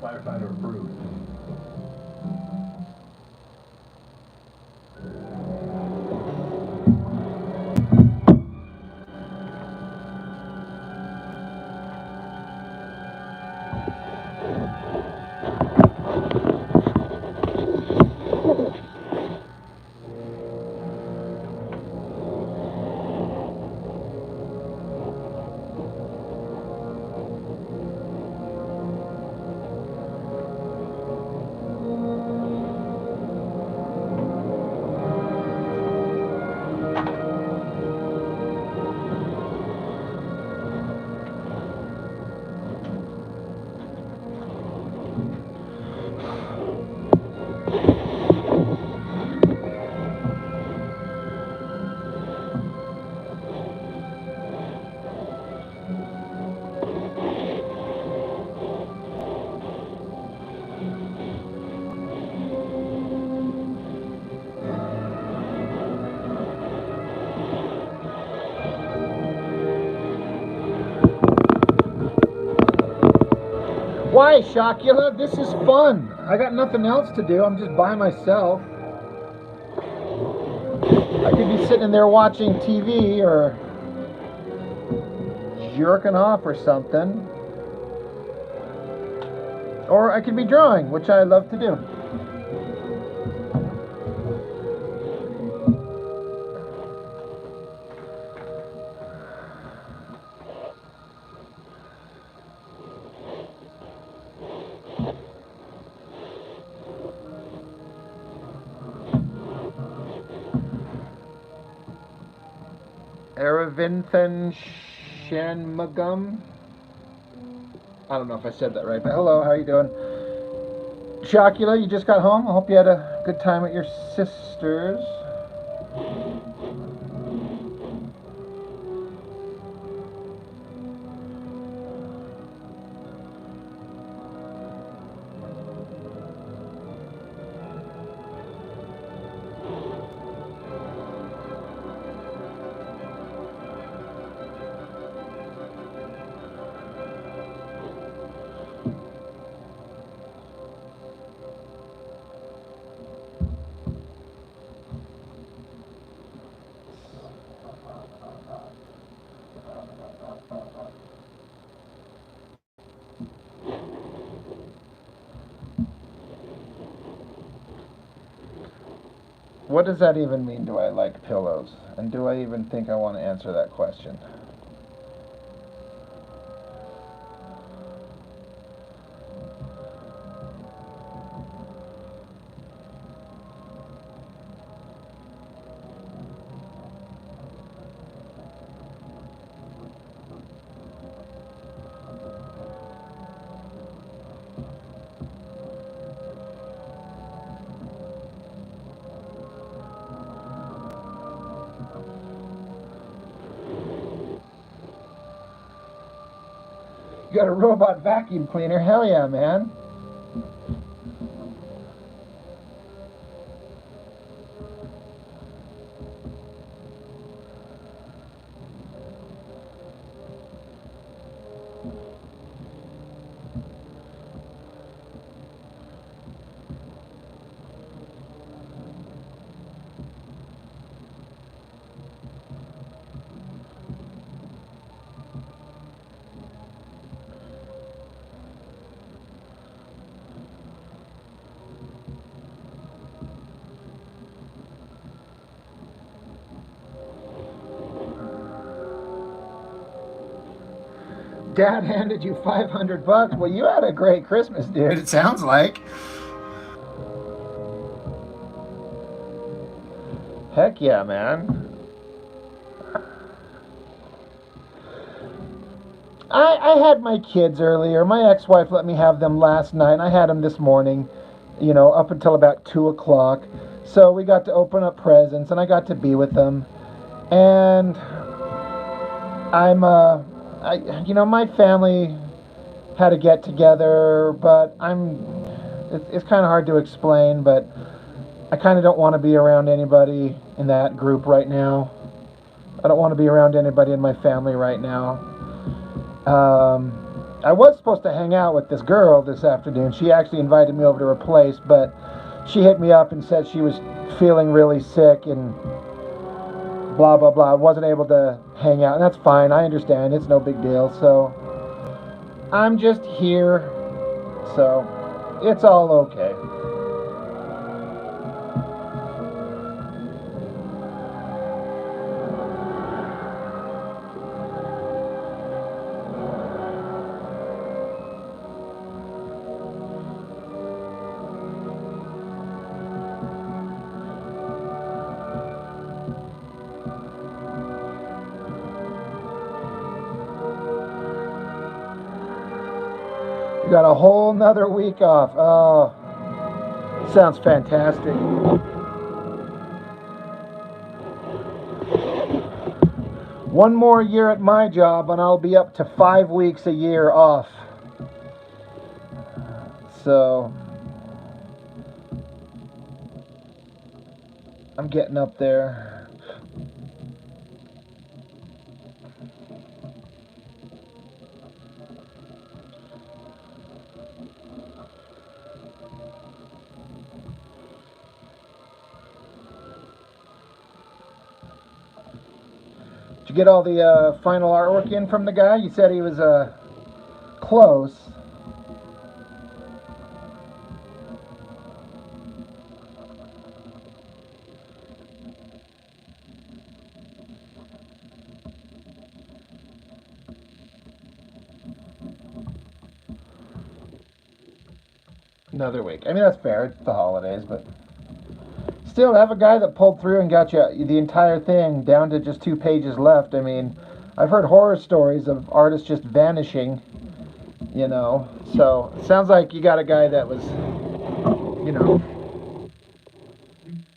Firefighter approved. Why, Shocula? This is fun. I got nothing else to do. I'm just by myself. I could be sitting there watching TV or jerking off or something. Or I could be drawing, which I love to do. Aravinthan Shanmugam. I don't know if I said that right, but hello, how are you doing? Chocula, you just got home? I hope you had a good time at your sister's. What does that even mean, do I like pillows? And do I even think I want to answer that question? You got a robot vacuum cleaner? Hell yeah, man. Dad handed you $500. Well, you had a great Christmas, dude. It sounds like. Heck yeah, man. I had my kids earlier. My ex-wife let me have them last night. I had them this morning, up until about 2 o'clock. So we got to open up presents, and I got to be with them. And my family had a get-together, but it's kind of hard to explain, but I kind of don't want to be around anybody in that group right now. I don't want to be around anybody in my family right now. I was supposed to hang out with this girl this afternoon. She actually invited me over to her place, but she hit me up and said she was feeling really sick and blah, blah, blah. I wasn't able to hang out, and that's fine. I understand. It's no big deal. So I'm just here, so it's all okay. You got a whole nother week off. Oh, sounds fantastic. One more year at my job and I'll be up to 5 weeks a year off. So I'm getting up there. Did you get all the final artwork in from the guy? You said he was close. Another week. I mean, that's fair. It's the holidays, but still, have a guy that pulled through and got you the entire thing down to just 2 pages left. I mean, I've heard horror stories of artists just vanishing, you know. So, it sounds like you got a guy that was, you know,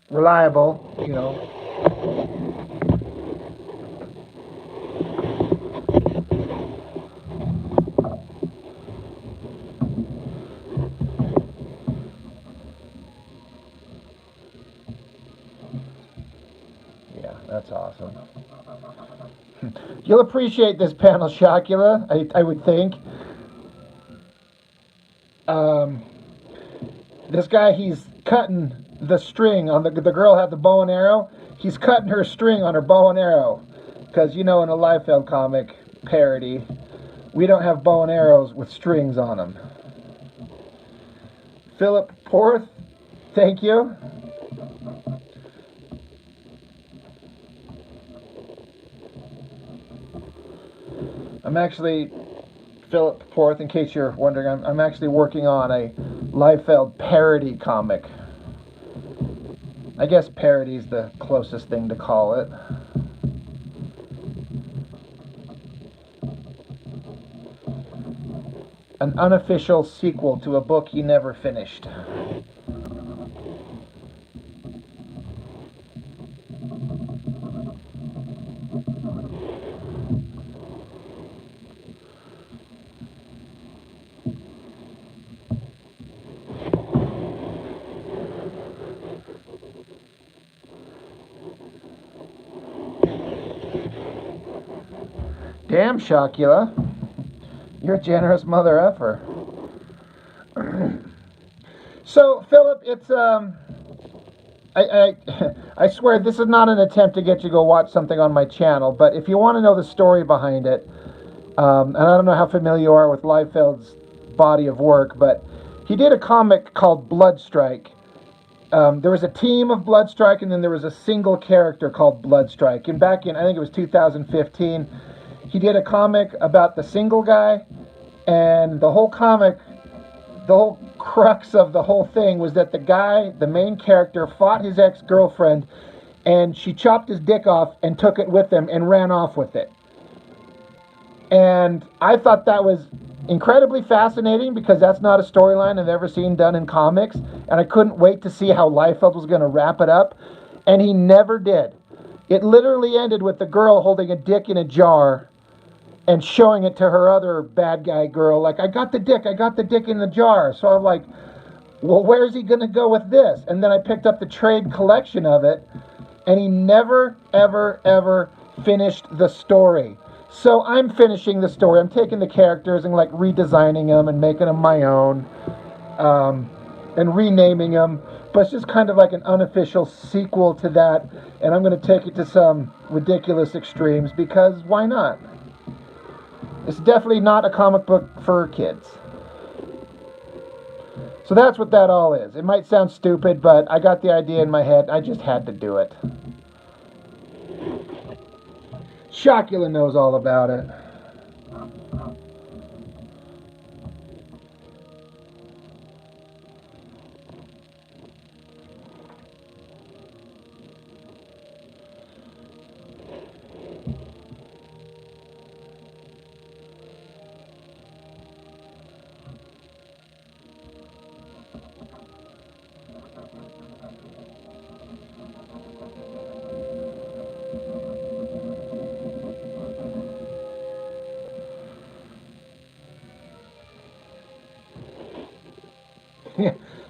reliable, you know. That's awesome. You'll appreciate this panel, Shocula, I would think. This guy, he's cutting the string on the girl had the bow and arrow. He's cutting her string on her bow and arrow. Because, you know, in a Liefeld comic parody, we don't have bow and arrows with strings on them. Philip Porth, thank you. I'm actually, Philip Porth, in case you're wondering, I'm actually working on a Liefeld parody comic. I guess parody is the closest thing to call it. An unofficial sequel to a book he never finished. Damn, Shocula. You're a generous mother effer. So, Philip, it's, I swear this is not an attempt to get you to go watch something on my channel, but if you want to know the story behind it, and I don't know how familiar you are with Liefeld's body of work, but he did a comic called Bloodstrike. There was a team of Bloodstrike, and then there was a single character called Bloodstrike. And back in, I think it was 2015, he did a comic about the single guy, and the whole comic, the whole crux of the whole thing was that the guy, the main character, fought his ex-girlfriend, and she chopped his dick off and took it with him and ran off with it. And I thought that was incredibly fascinating because that's not a storyline I've ever seen done in comics, and I couldn't wait to see how Liefeld was going to wrap it up, and he never did. It literally ended with the girl holding a dick in a jar and showing it to her other bad guy girl, like, I got the dick in the jar. So I'm like, well, where's he going to go with this? And then I picked up the trade collection of it, and he never, ever, ever finished the story. So I'm finishing the story. I'm taking the characters and like redesigning them and making them my own, um, and renaming them. But it's just kind of like an unofficial sequel to that, and I'm going to take it to some ridiculous extremes because why not? It's definitely not a comic book for kids. So that's what that all is. It might sound stupid, but I got the idea in my head. I just had to do it. Shockula knows all about it.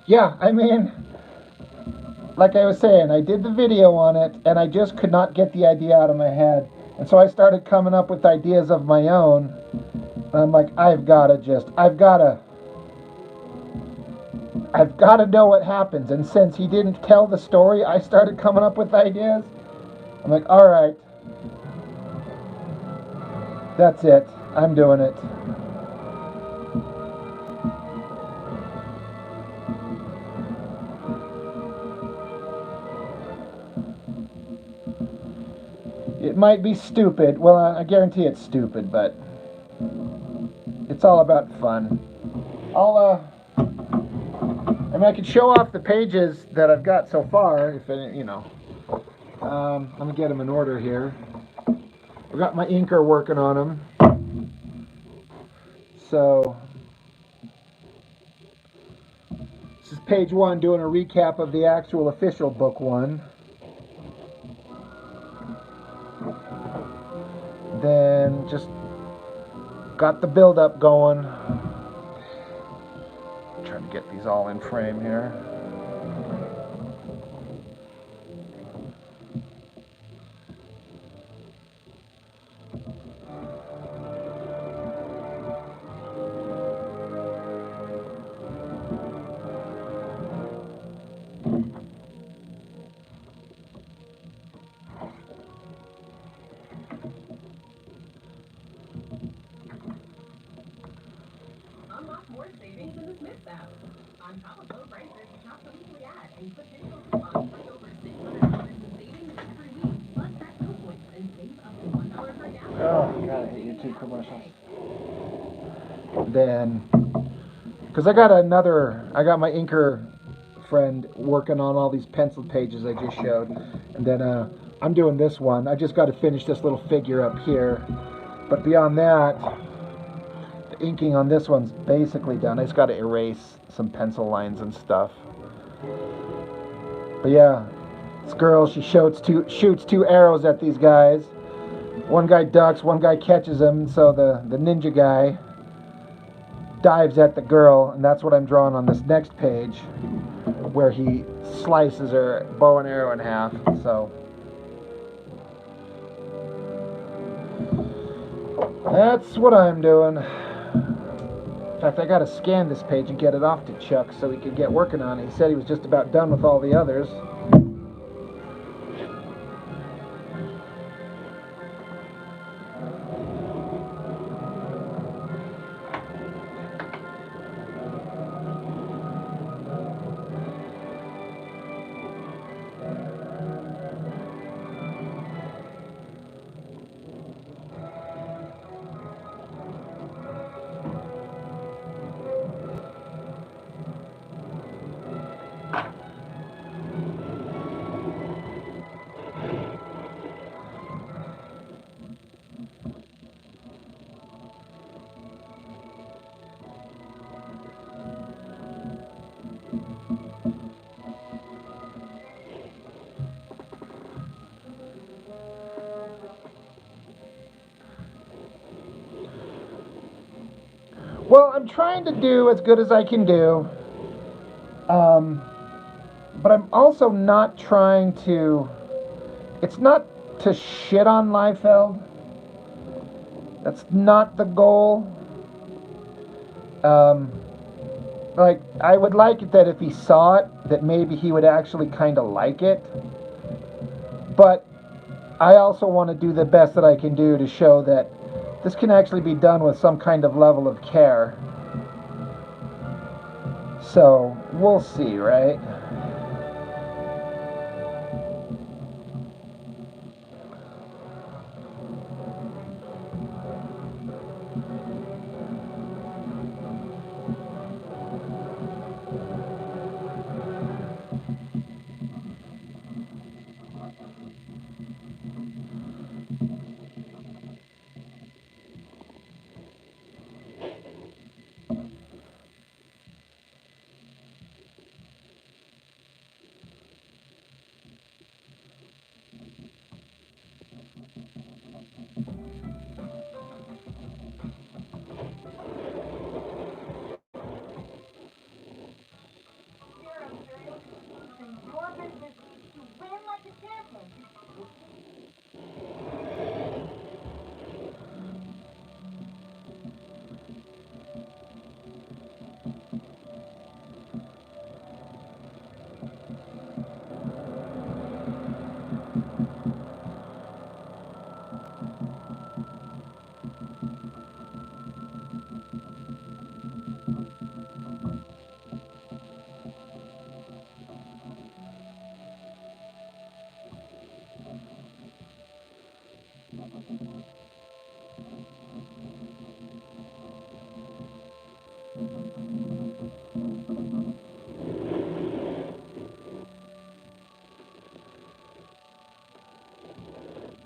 Yeah, I mean, like I was saying, I did the video on it, and I just could not get the idea out of my head. And so I started coming up with ideas of my own. And I'm like, I've got to know what happens. And since he didn't tell the story, I started coming up with ideas. I'm like, all right, that's it. I'm doing it. It might be stupid. Well, I guarantee it's stupid, but it's all about fun. I mean, I could show off the pages that I've got so far, if it, you know. I'm gonna get them in order here. I've got my inker working on them. So, this is page 1, doing a recap of the actual official book 1. Then just got the build up going. Trying to get these all in frame here. Unlock more savings in the Smith app. On top of low prices, shop the weekly ad and potential coupons for over $600 in savings every week. Plus track no points and save up to $1 per gallon. Oh, God, I hate YouTube commercials. Then, because I got my inker friend working on all these pencil pages I just showed. And then I'm doing this one. I just got to finish this little figure up here. But beyond that, the inking on this one's basically done. I just got to erase some pencil lines and stuff. But yeah, this girl, she shoots two arrows at these guys. One guy ducks, one guy catches him, so the ninja guy dives at the girl, and that's what I'm drawing on this next page, where he slices her bow and arrow in half. So that's what I'm doing. In fact, I gotta scan this page and get it off to Chuck so he could get working on it. He said he was just about done with all the others. Well, I'm trying to do as good as I can do, but I'm also not trying to, it's not to shit on Liefeld. That's not the goal. Um, like, I would like it that if he saw it, that maybe he would actually kind of like it. But I also want to do the best that I can do to show that this can actually be done with some kind of level of care. So, we'll see, right?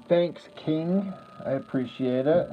Thanks, King. I appreciate it.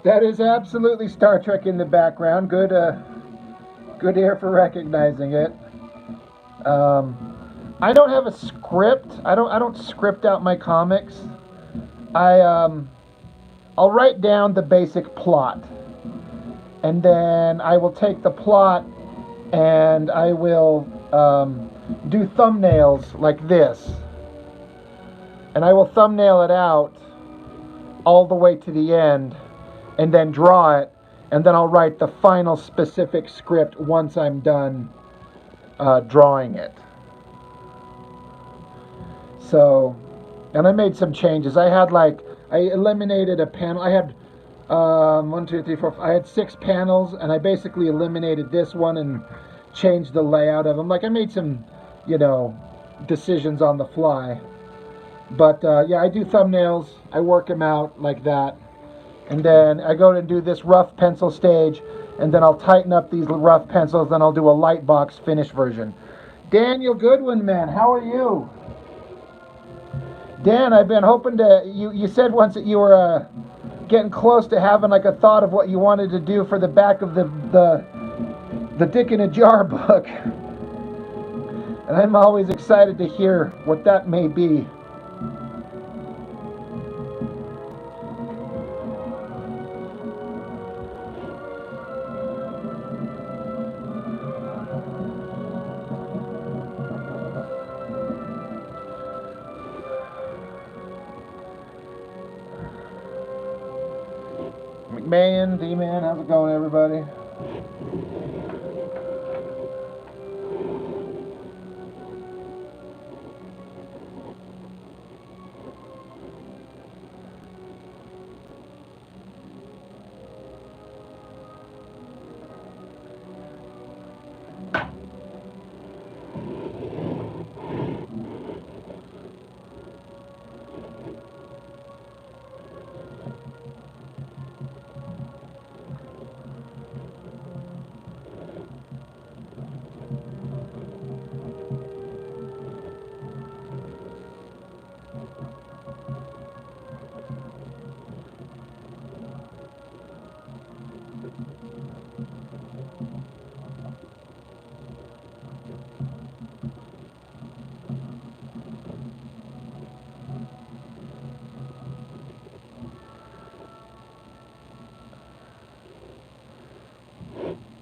That is absolutely Star Trek in the background. Good ear for recognizing it. I don't have a script. I don't script out my comics. I'll write down the basic plot, and then I will take the plot and I will do thumbnails like this, and I will thumbnail it out all the way to the end, and then draw it, and then I'll write the final specific script once I'm done drawing it. So, and I made some changes. I eliminated a panel. I had one, two, three, four. I had 6 panels, and I basically eliminated this one and changed the layout of them. Like I made some, you know, decisions on the fly. But yeah, I do thumbnails. I work them out like that, and then I go and do this rough pencil stage, and then I'll tighten up these rough pencils. Then I'll do a light box finish version. Daniel Goodwin, man, how are you? Dan, I've been hoping to. You said once that you were getting close to having like a thought of what you wanted to do for the back of the Dick in a Jar book, and I'm always excited to hear what that may be. McMahon, D-Man, how's it going, everybody?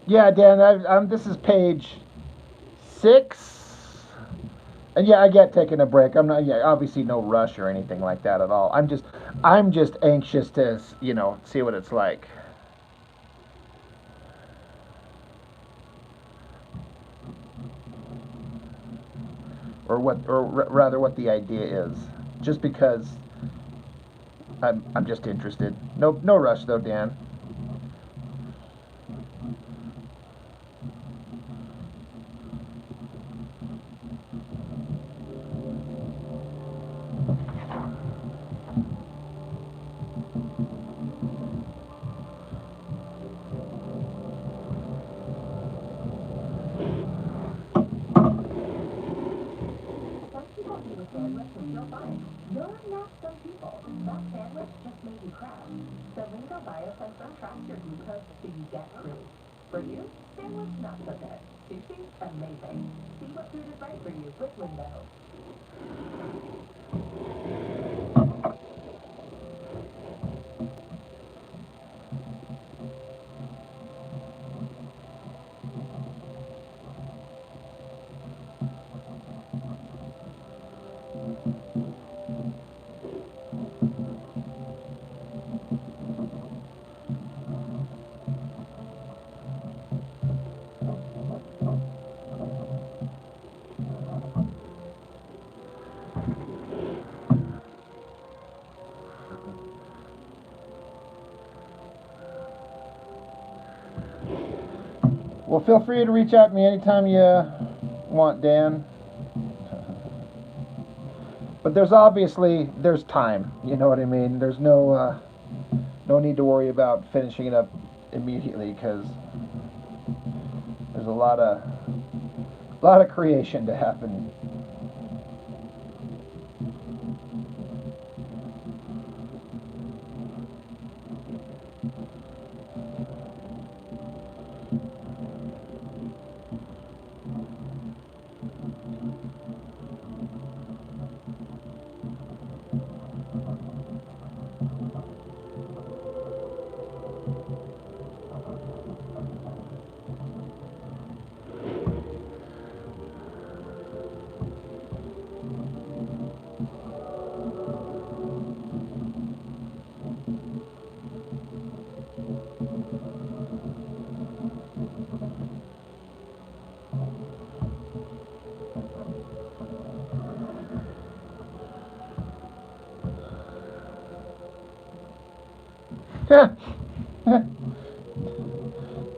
Yeah, Dan, this is page 6. And yeah, I get taking a break. I'm not, yeah, obviously no rush or anything like that at all. I'm just anxious to, you know, see what it's like. Or rather what the idea is. Just because I'm just interested. No rush though, Dan. Some people eat a sandwich and feel fine. You're not some people. That sandwich just made you crash. So Lingo Biosensor tracks your glucose so you get through. For you, sandwich not so good. Sushi, amazing. See what food is right for you with Lingo. Well, feel free to reach out to me anytime you want, Dan. But there's time. You know what I mean? There's no need to worry about finishing it up immediately because there's a lot of creation to happen.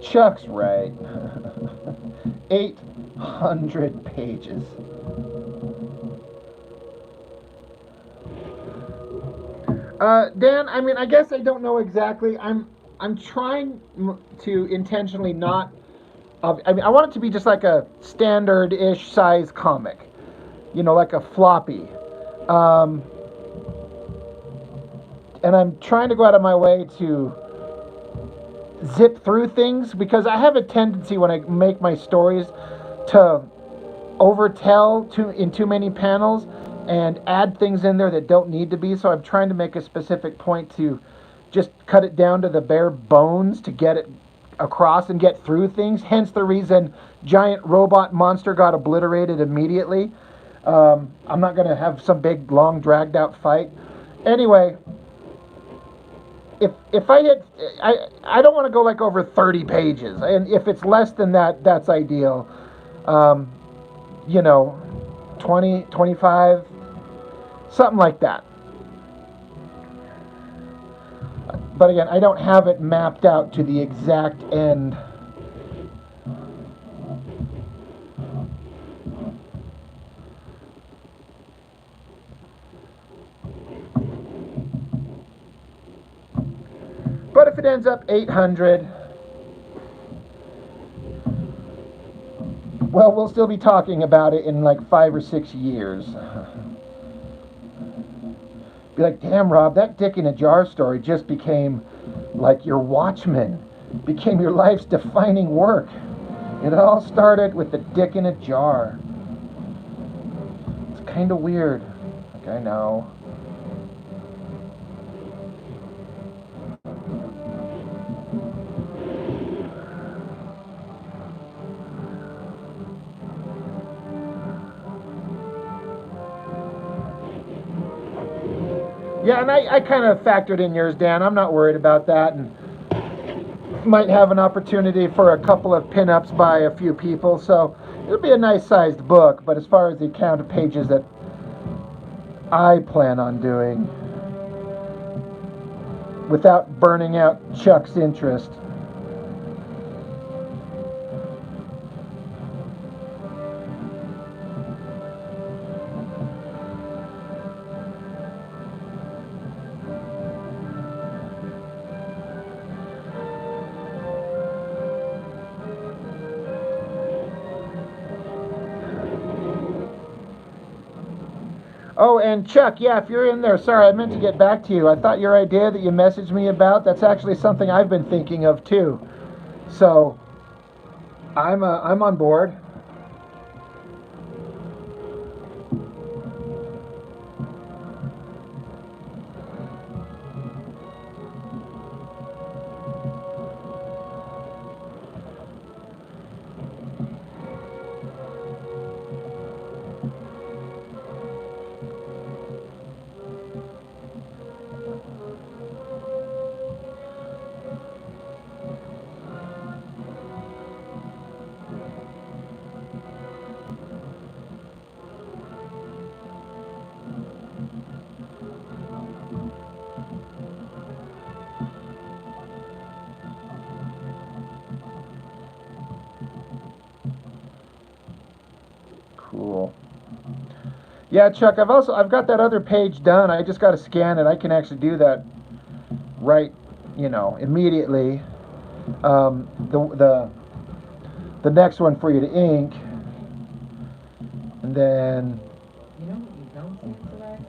Chuck's right. 800 pages. Dan, I mean, I guess I don't know exactly. I'm trying to intentionally not. I mean, I want it to be just like a standard-ish size comic, like a floppy. Um, and I'm trying to go out of my way to zip through things because I have a tendency when I make my stories to overtell in too many panels and add things in there that don't need to be. So I'm trying to make a specific point to just cut it down to the bare bones to get it across and get through things. Hence the reason giant robot monster got obliterated immediately. I'm not going to have some big long dragged out fight. Anyway, if I hit, I don't want to go like over 30 pages, and if it's less than that, that's ideal. Um, 20, 25, something like that. But again, I don't have it mapped out to the exact end. But if it ends up 800, well, we'll still be talking about it in like 5 or 6 years. Be like, damn, Rob, that Dick in a Jar story just became like your Watchmen, became your life's defining work. It all started with the Dick in a Jar. It's kind of weird. Like, I know. Yeah, and I kind of factored in yours, Dan. I'm not worried about that, and might have an opportunity for a couple of pinups by a few people, so it'll be a nice-sized book. But as far as the count of pages that I plan on doing, without burning out Chuck's interest. Oh, and Chuck, yeah, if you're in there, sorry, I meant to get back to you. I thought your idea that you messaged me about, that's actually something I've been thinking of too. So, I'm on board. Cool. Yeah, Chuck, I've got that other page done. I just got to scan it. I can actually do that right, immediately. The next one for you to ink, and then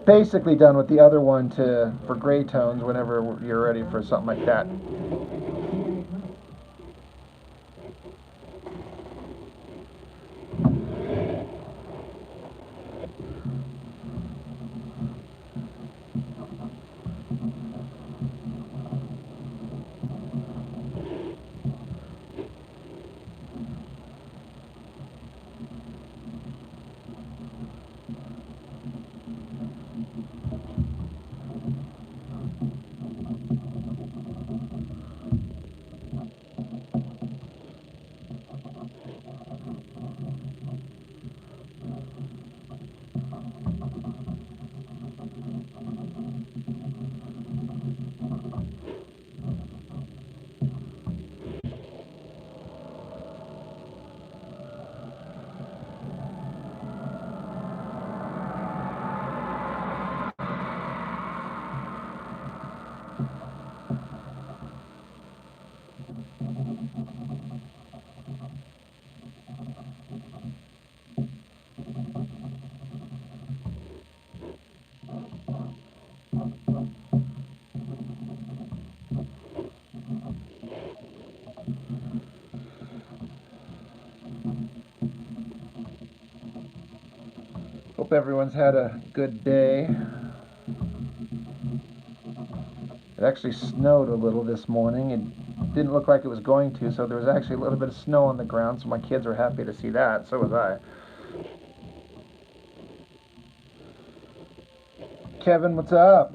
basically done with the other one for gray tones whenever you're ready for something like that. Hope everyone's had a good day. It actually snowed a little this morning. It didn't look like it was going to, so there was actually a little bit of snow on the ground, so my kids were happy to see that. So was I. Kevin, what's up?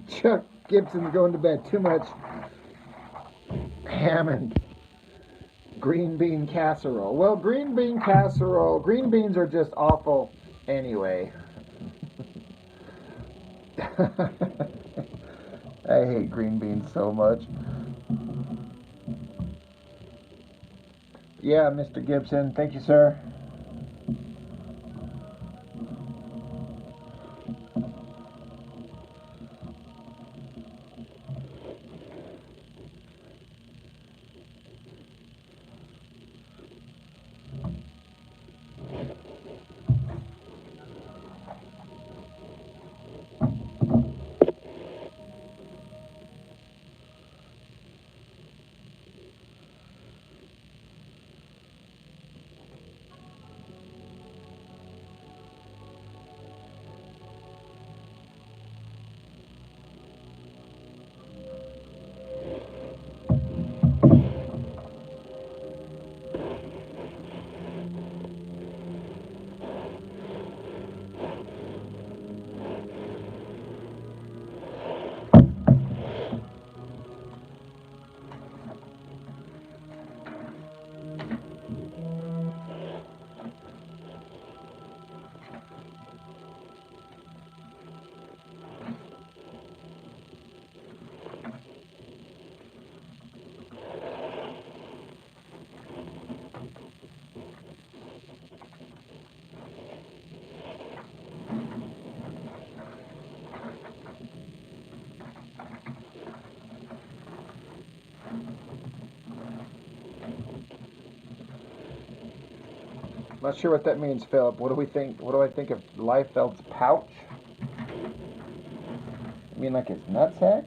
Chuck Gibson's going to bed. Too much ham and green bean casserole. Well, green bean beans are just awful anyway. I hate green beans so much. Yeah, Mr. Gibson. Thank you, sir. Not sure what that means, Philip. What do we think? What do I think of Liefeld's pouch? You mean like his nutsack?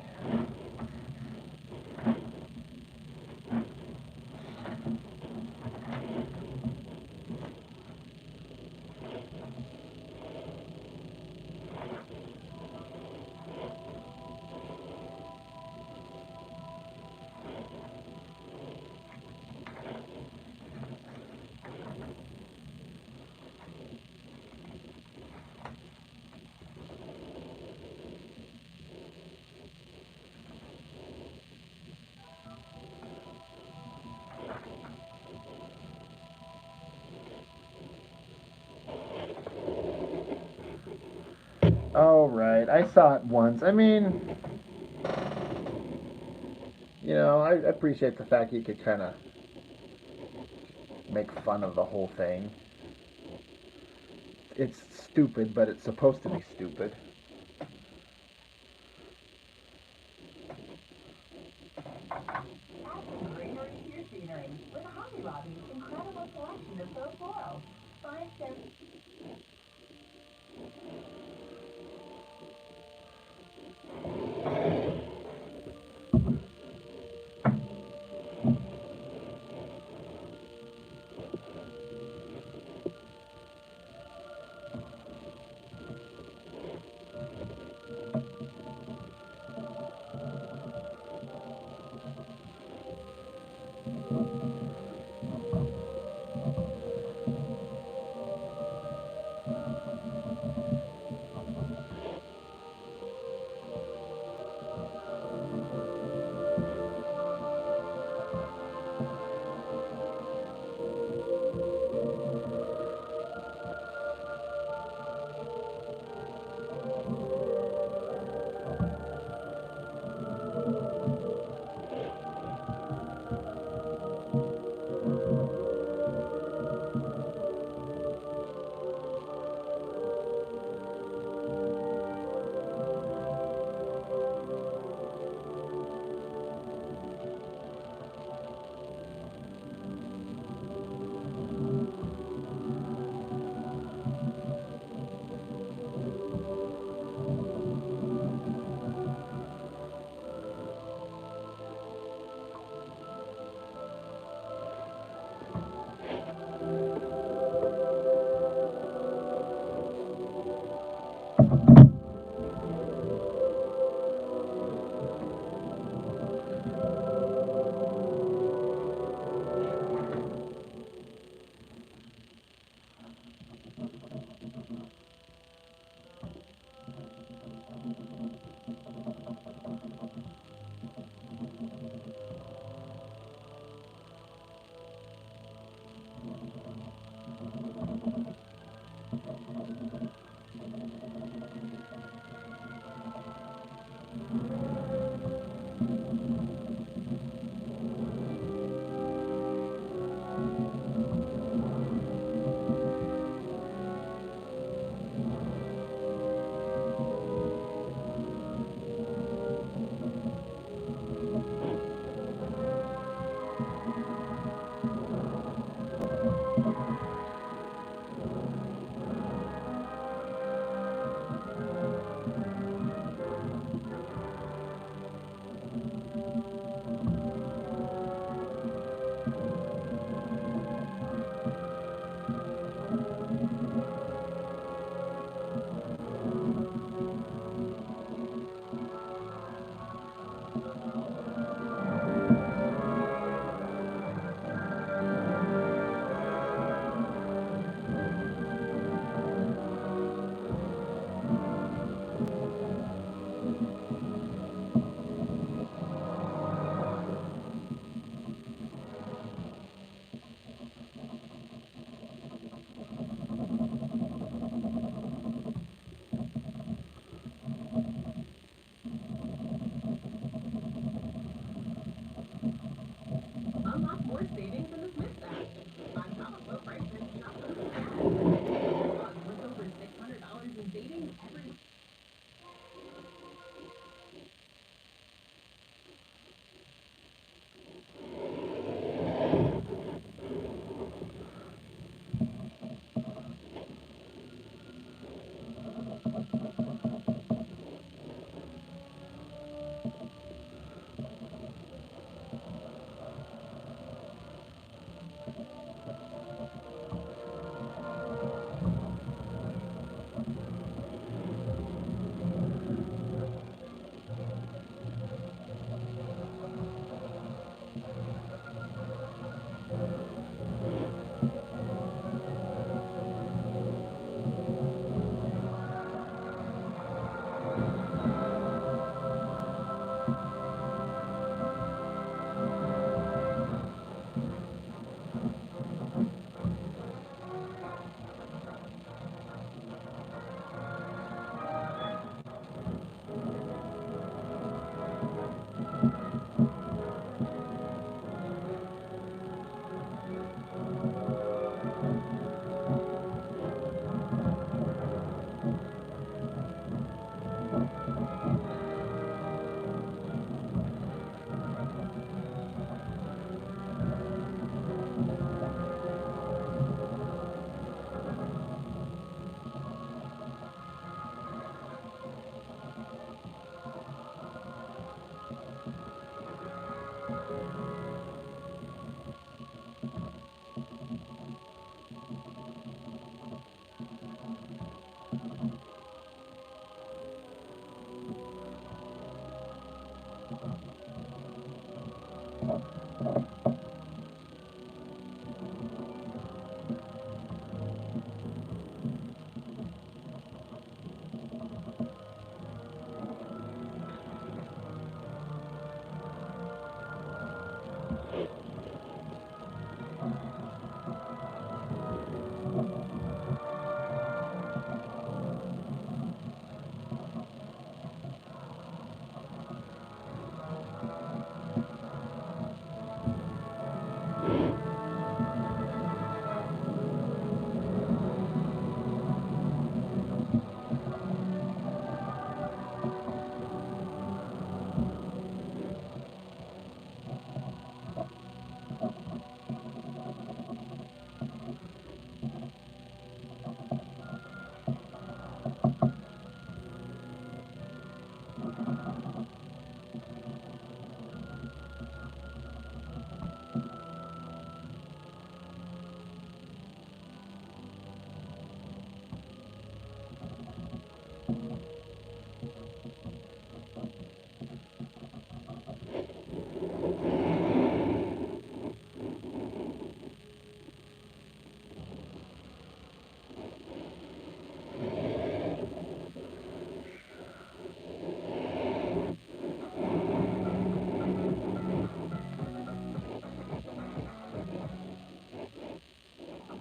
Oh, right. I saw it once. I mean, I appreciate the fact you could kind of make fun of the whole thing. It's stupid, but it's supposed to be stupid. Add some greenery to your scenery with Hobby Lobby's incredible selection of faux florals. 5 cents.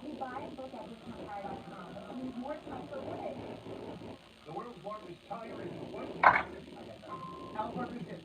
We buy a book at discounttire.com, which means more time for wood. The world's largest tire is wood. I get that. How far is it?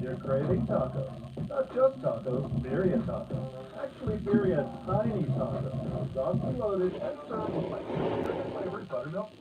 You're craving tacos. Not just tacos, birria tacos. Actually, birria tiny tacos. Saucy loaded and served with my favorite flavored buttermilk.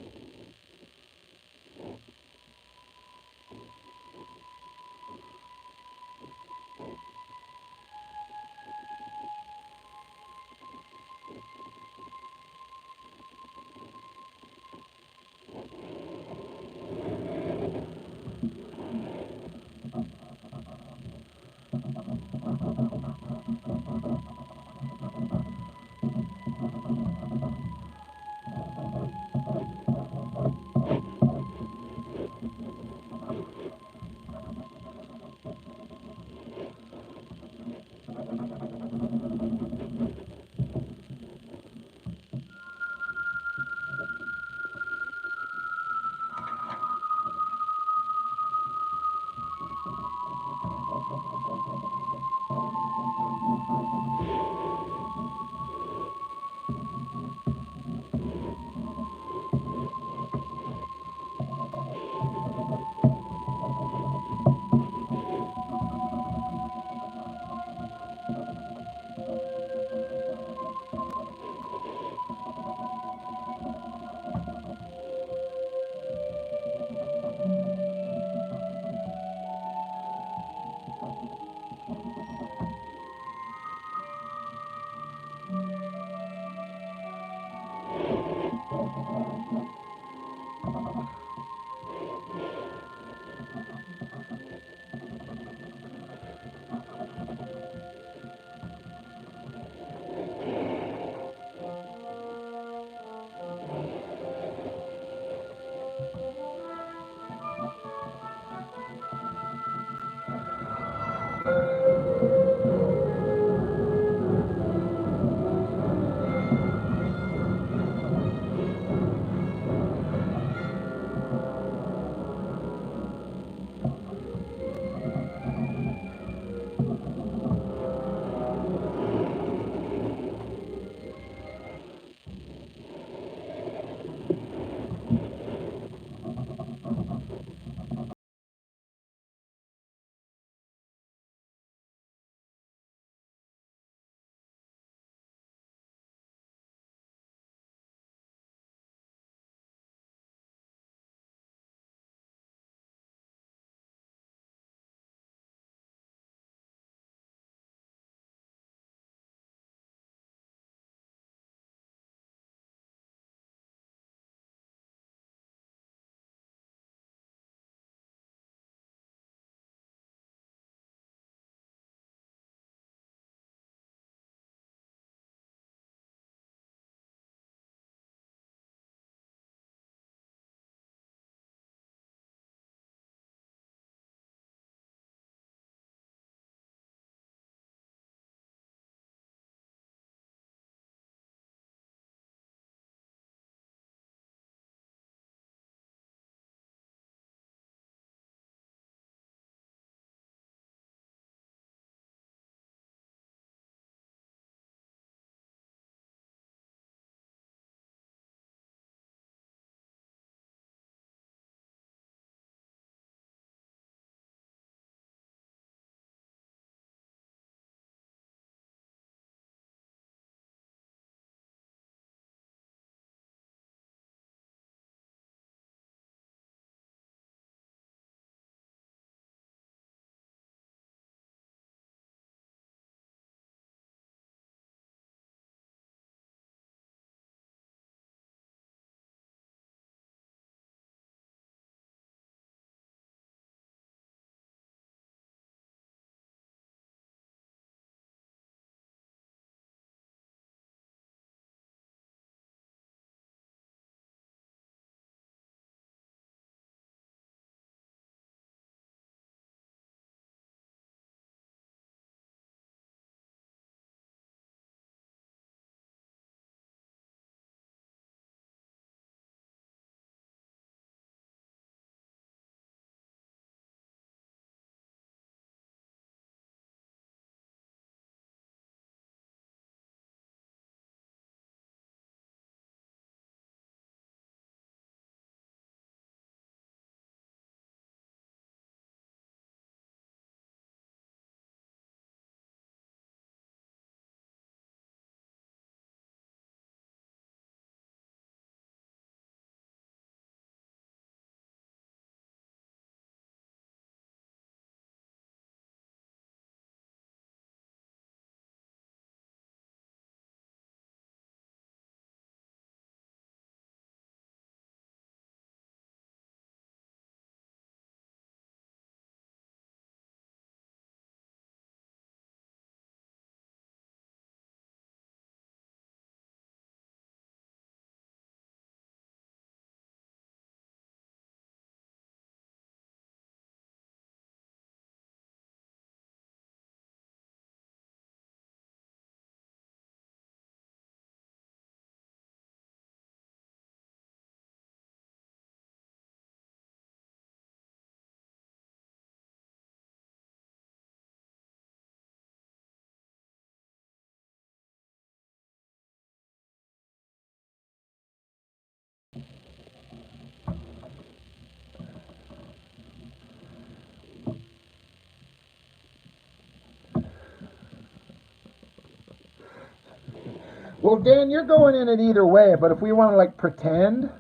Well, Dan, you're going in it either way, but if we want to like pretend,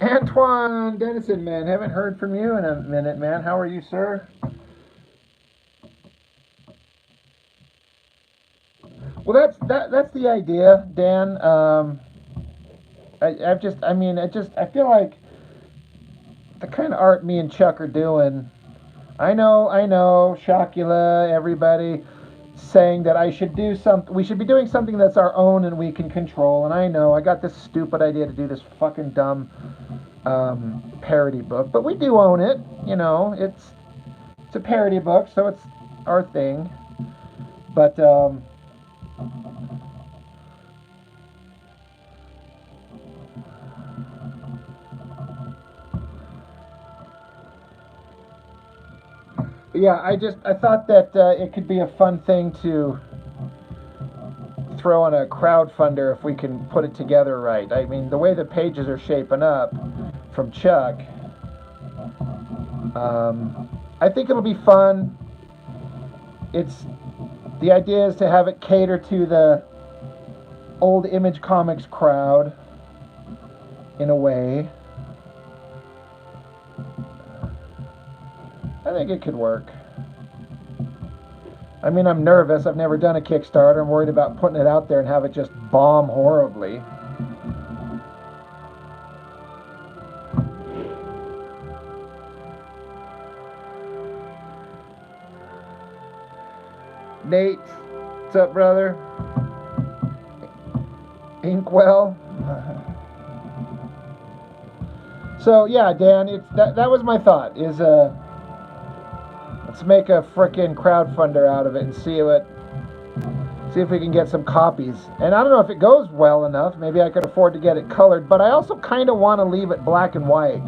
Antoine Dennison, man, haven't heard from you in a minute, man. How are you, sir? Well, that's the idea, Dan. I feel like the kind of art me and Chuck are doing. I know, Shocula, everybody saying that I should do something. We should be doing something that's our own and we can control. And I know I got this stupid idea to do this fucking dumb parody book, but we do own it. You know, it's a parody book, so it's our thing. But yeah, I thought that it could be a fun thing to throw on a crowdfunder if we can put it together right. I mean, the way the pages are shaping up from Chuck, I think it'll be fun. It's the idea is to have it cater to the old Image Comics crowd in a way. I think it could work. I mean, I'm nervous. I've never done a Kickstarter. I'm worried about putting it out there and have it just bomb horribly. Nate, what's up, brother? Inkwell. So yeah, Dan, that was my thought. Is let's make a frickin' crowdfunder out of it and see if we can get some copies. And I don't know if it goes well enough. Maybe I could afford to get it colored, but I also kind of want to leave it black and white.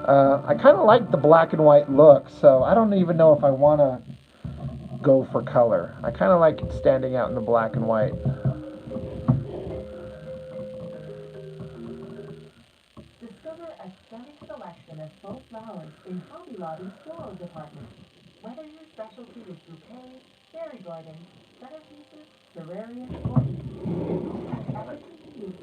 I kind of like the black and white look, so I don't even know if I want to go for color. I kind of like it standing out in the black and white. Discover a stunning selection of full flowers in Hobby Lobby's floral department. Whether your specialty is bouquets, fairy gardens, centerpieces, terrariums, or everything you need.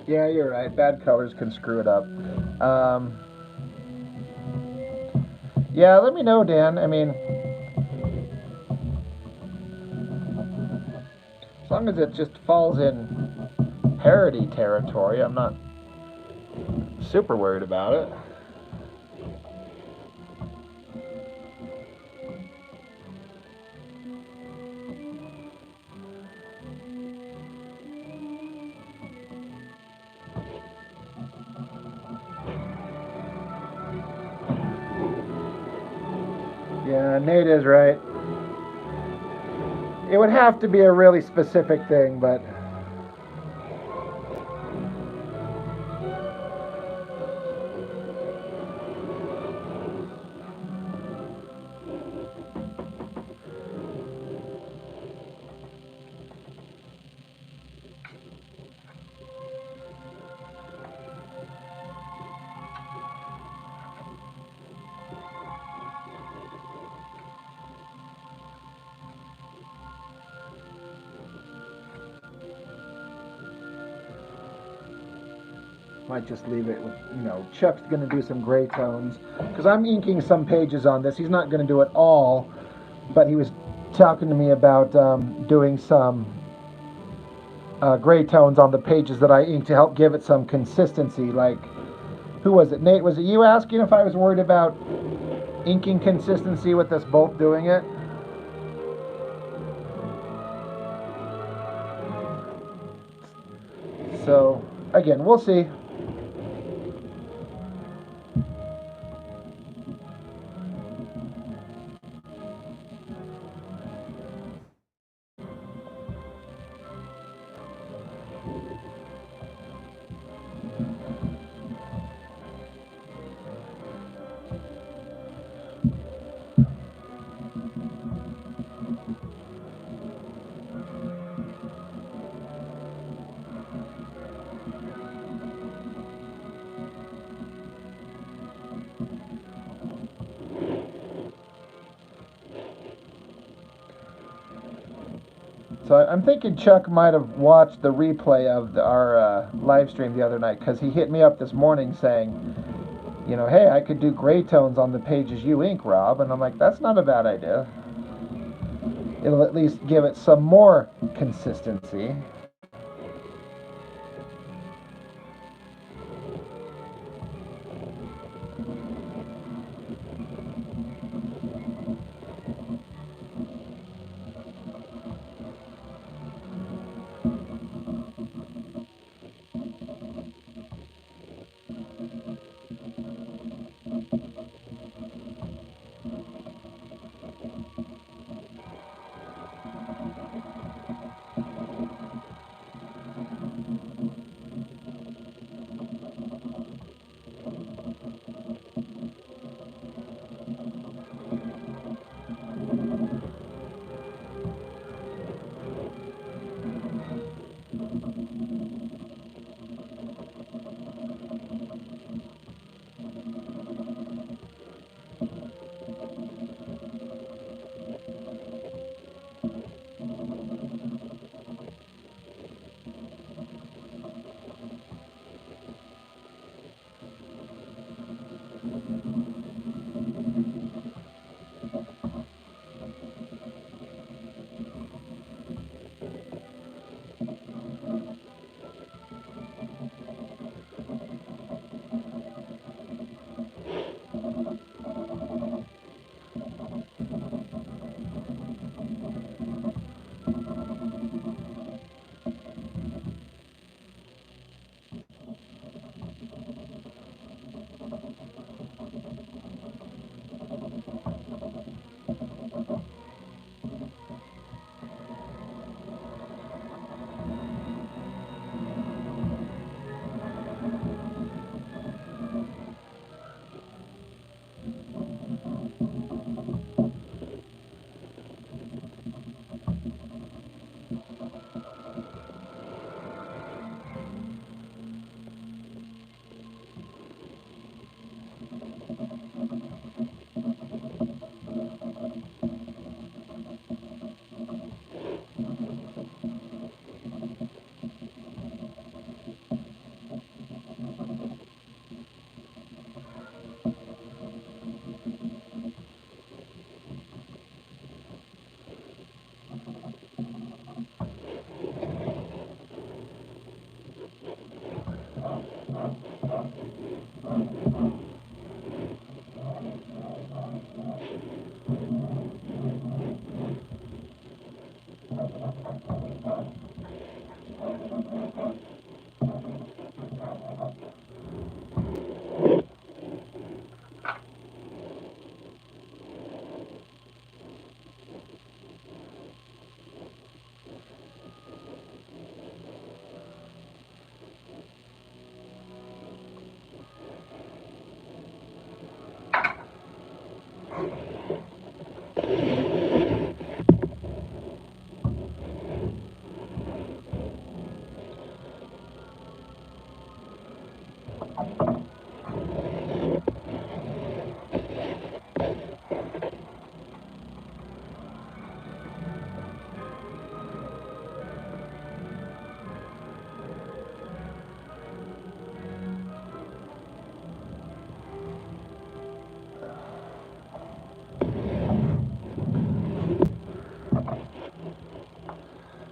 Yeah, you're right. Bad colors can screw it up. Yeah, let me know, Dan. I mean, as long as it just falls in parody territory, I'm not super worried about it. Yeah, Nate is right. It would have to be a really specific thing, but might just leave it with, Chuck's going to do some gray tones. Because I'm inking some pages on this. He's not going to do it all, but he was talking to me about doing some gray tones on the pages that I ink to help give it some consistency. Like, who was it? Nate, was it you asking if I was worried about inking consistency with us both doing it? So, again, we'll see. So I'm thinking Chuck might have watched the replay of our live stream the other night, because he hit me up this morning saying, hey, I could do gray tones on the pages you ink, Rob. And I'm like, that's not a bad idea. It'll at least give it some more consistency.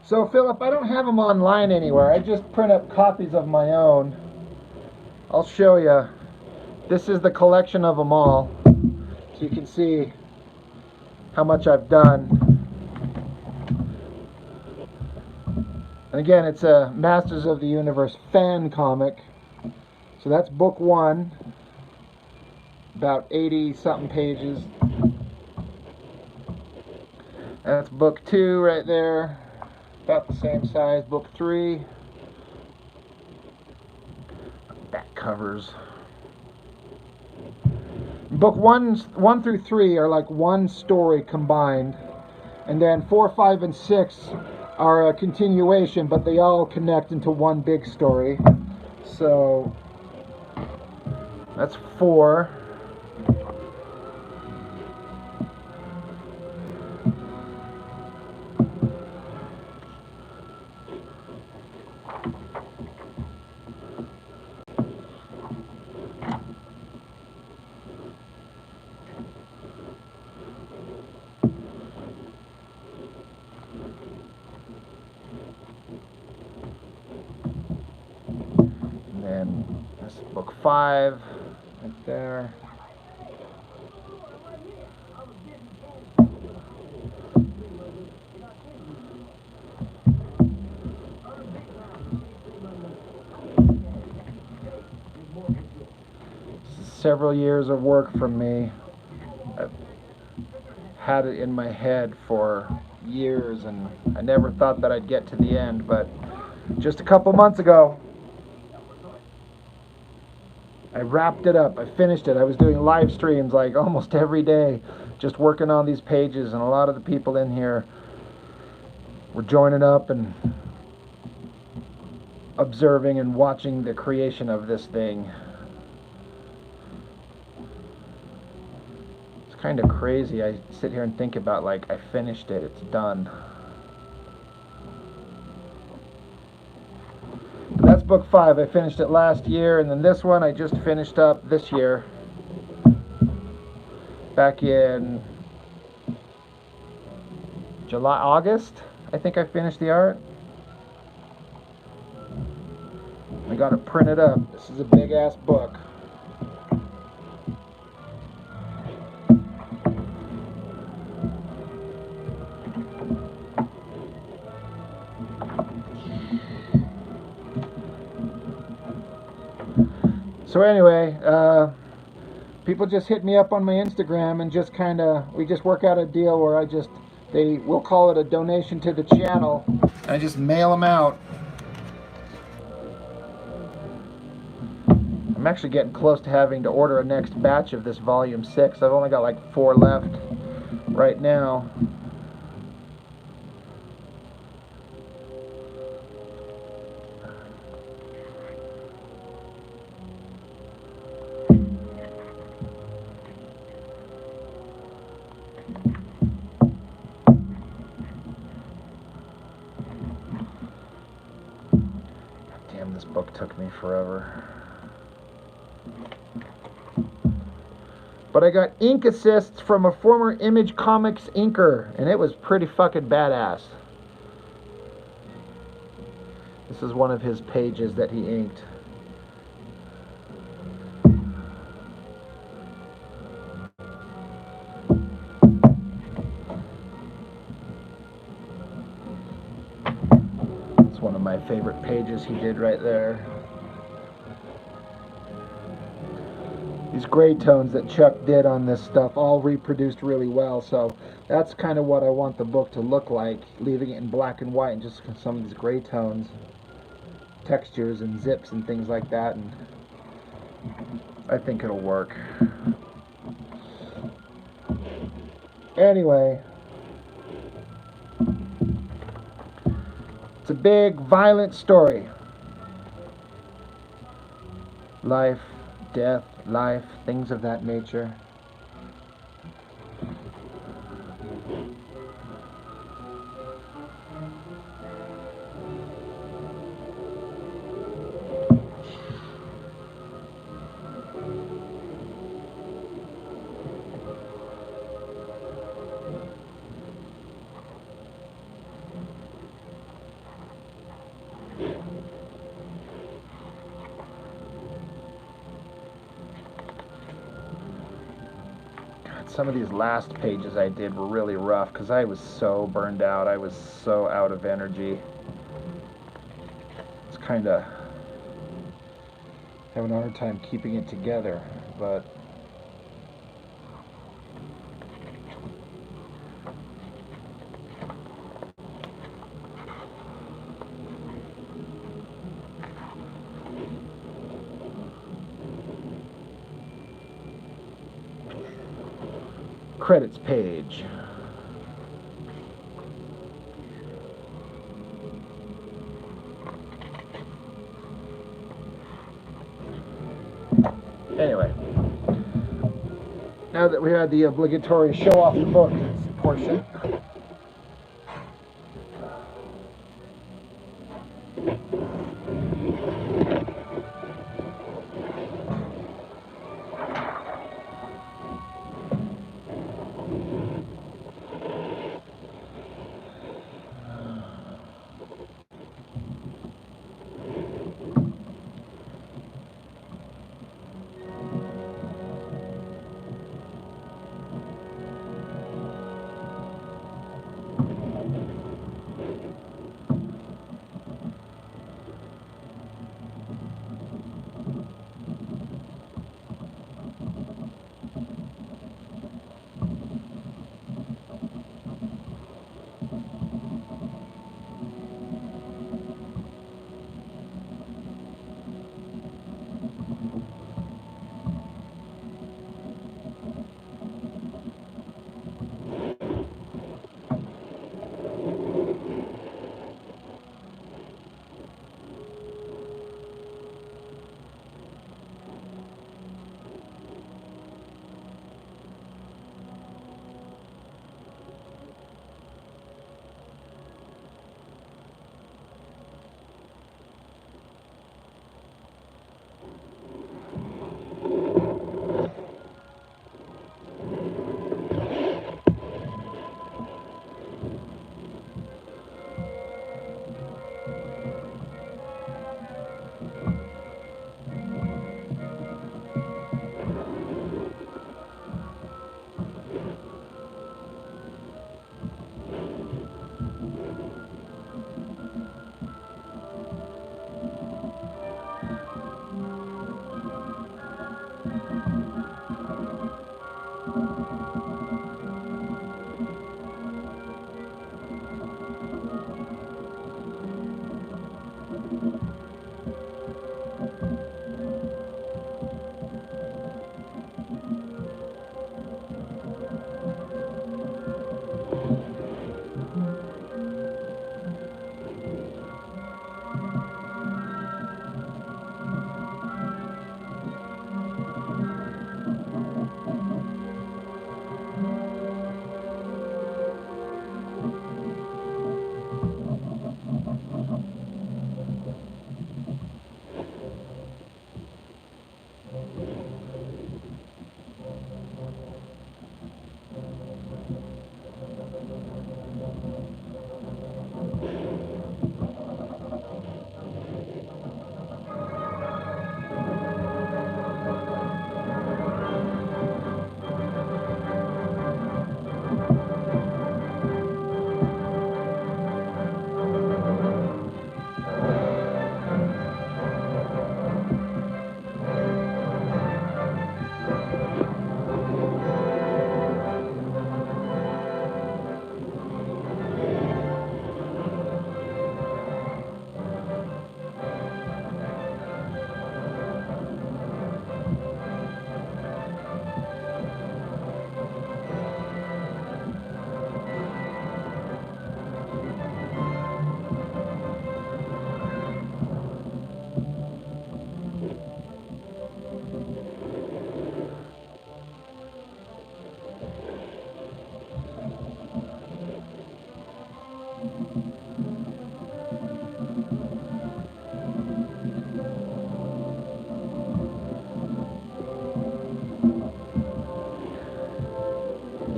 So, Philip, I don't have them online anywhere. I just print up copies of my own. I'll show you. This is the collection of them all, so you can see how much I've done. And again, it's a Masters of the Universe fan comic. So that's book 1, about 80 something pages. That's book 2 right there, about the same size. Book 3, back covers. Book 1 through 3 are like one story combined, and then 4, 5, and 6 are a continuation, but they all connect into one big story. So that's 4. 5 right there. Several years of work from me. I've had it in my head for years, and I never thought that I'd get to the end, but just a couple months ago, I wrapped it up. I finished it. I was doing live streams like almost every day, just working on these pages, and a lot of the people in here were joining up and observing and watching the creation of this thing. Kind of crazy. I sit here and think about, like, I finished it, it's done. And that's book 5. I finished it last year, and then this one I just finished up this year. Back in August, I think I finished the art. I got it printed up. This is a big ass book. So anyway, people just hit me up on my Instagram and just we just work out a deal where we'll call it a donation to the channel. I just mail them out. I'm actually getting close to having to order a next batch of this volume 6. I've only got like 4 left right now. Damn, this book took me forever. But I got ink assists from a former Image Comics inker, and it was pretty fucking badass. This is one of his pages that he inked. It's one of my favorite pages he did right there. These gray tones that Chuck did on this stuff all reproduced really well, so that's kind of what I want the book to look like, leaving it in black and white and just some of these gray tones, textures and zips and things like that, and I think it'll work. Anyway, it's a big, violent story. Life, death, life, things of that nature. Some of these last pages I did were really rough because I was so burned out. I was so out of energy. It's kind of having a hard time keeping it together, but credits page. Anyway, now that we had the obligatory show off the book portion,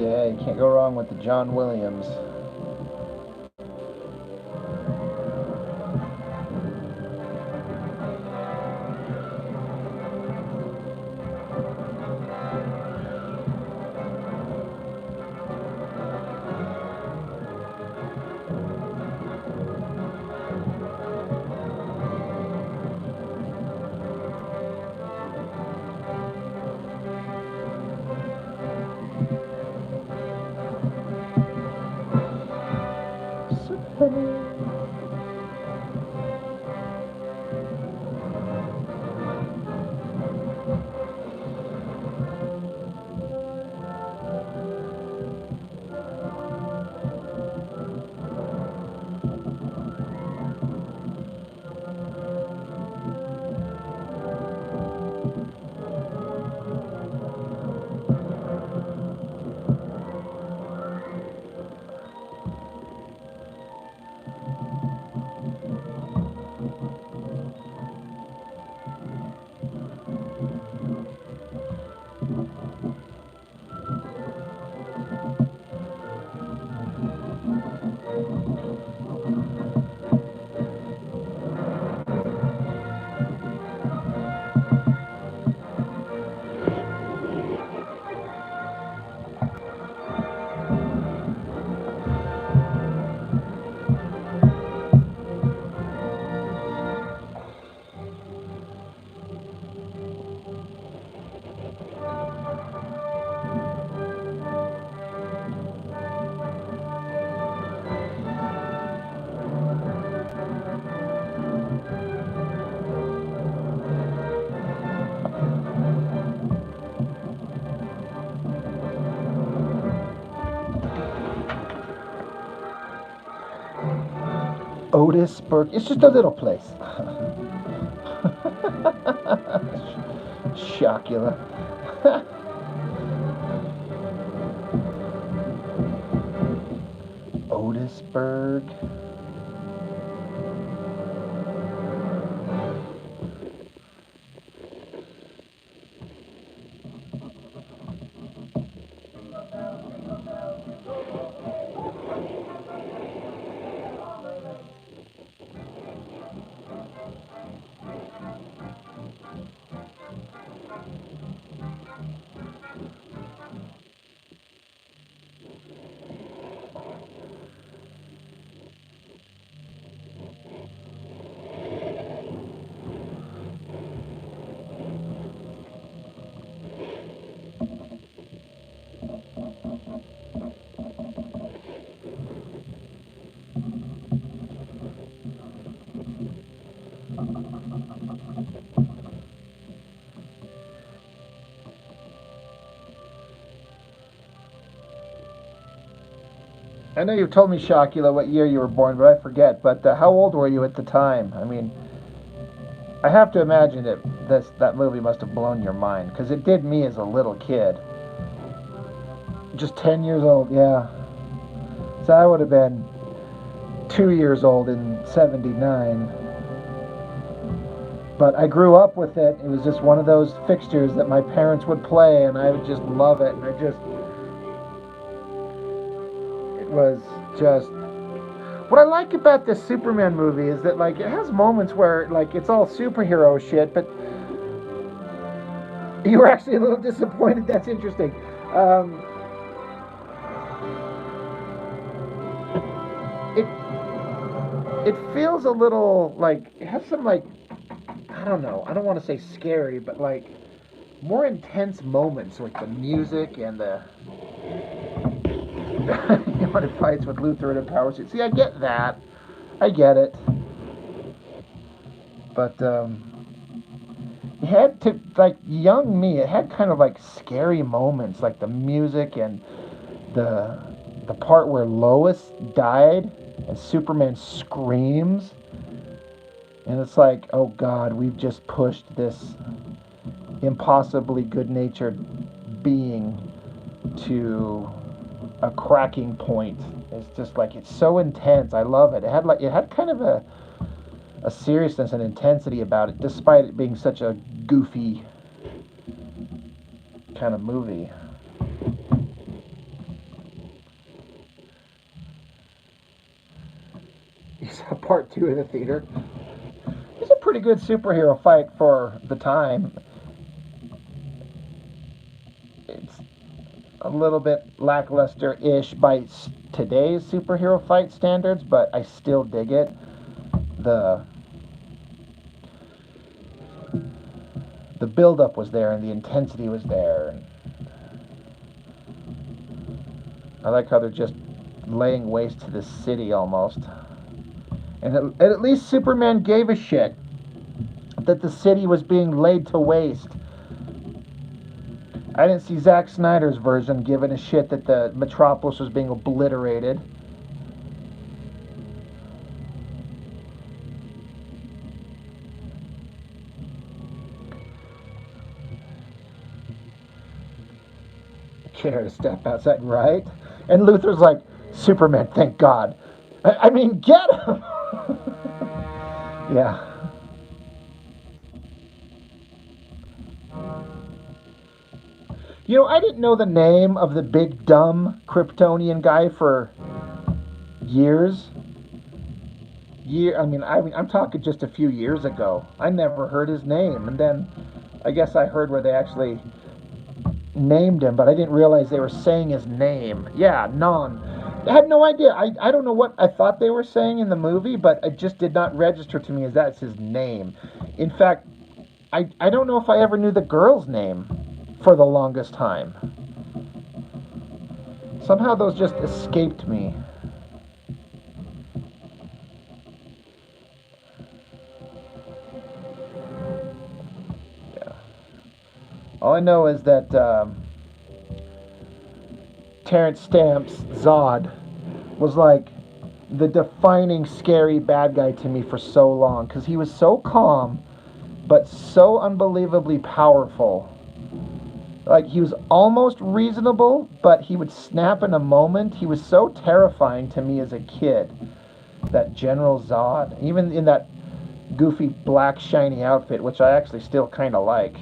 Yeah, you can't go wrong with the John Williams. Otisburg. It's just a little place. Shockula. Otisburg. I know you've told me, Shakula, what year you were born, but I forget. But how old were you at the time? I mean, I have to imagine that movie must have blown your mind, because it did me as a little kid. Just 10 years old, yeah. So I would have been 2 years old in '79. But I grew up with it. It was just one of those fixtures that my parents would play, and I would just love it. And it was just what I like about this Superman movie is that like it has moments where like it's all superhero shit, but you were actually a little disappointed. That's interesting. It it feels a little like it has some like I don't know. I don't want to say scary, but like more intense moments with the music and the when it fights with Luthor in a power suit. See, I get that. I get it. But it had to like young me. It had kind of like scary moments, like the music and the the part where Lois died and Superman screams, and it's like, oh God, we've just pushed this impossibly good-natured being to a cracking point. It's just like it's so intense. I love it. It had kind of a seriousness and intensity about it, despite it being such a goofy kind of movie. part 2 in the theater. It's a pretty good superhero fight for the time. It's a little bit lackluster-ish by today's superhero fight standards, but I still dig it. The build-up was there and the intensity was there. And I like how they're just laying waste to this city almost. And at least Superman gave a shit that the city was being laid to waste. I didn't see Zack Snyder's version giving a shit that the Metropolis was being obliterated. Care to step outside, right? And Luthor's like, Superman, thank God. I mean, get him! Yeah. You know, I didn't know the name of the big dumb Kryptonian guy for years. I'm talking just a few years ago. I never heard his name, and then I guess I heard where they actually named him, but I didn't realize they were saying his name. Yeah, Non. I had no idea. I don't know what I thought they were saying in the movie, but it just did not register to me as that's his name. In fact, I don't know if I ever knew the girl's name for the longest time. Somehow those just escaped me. Yeah. All I know is that Terrence Stamp's Zod was like the defining scary bad guy to me for so long, because he was so calm but so unbelievably powerful. Like, he was almost reasonable, but he would snap in a moment. He was so terrifying to me as a kid, that General Zod, even in that goofy black shiny outfit, which I actually still kind of like.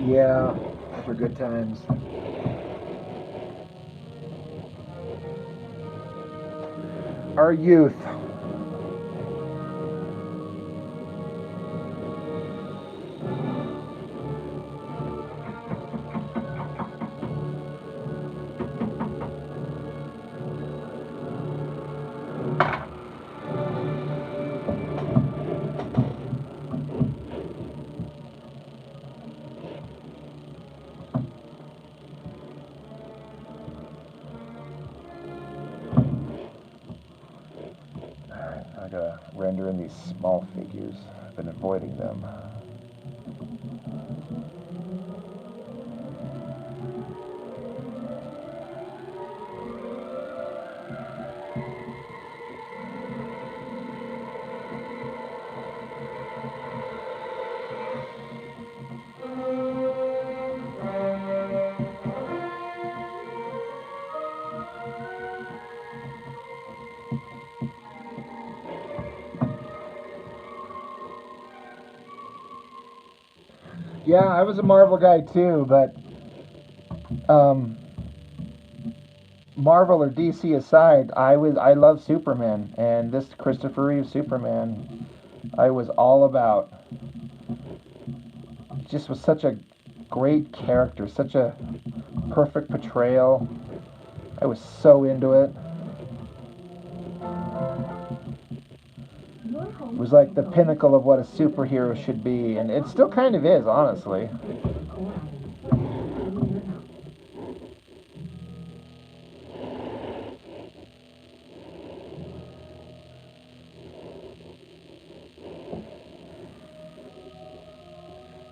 Yeah, those were good times. Our youth. I gotta render in these small figures. I've been avoiding them. Yeah, I was a Marvel guy too, but Marvel or DC aside, I love Superman, and this Christopher Reeve Superman, I was all about. It just was such a great character, such a perfect portrayal. I was so into it. It was like the pinnacle of what a superhero should be, and it still kind of is, honestly.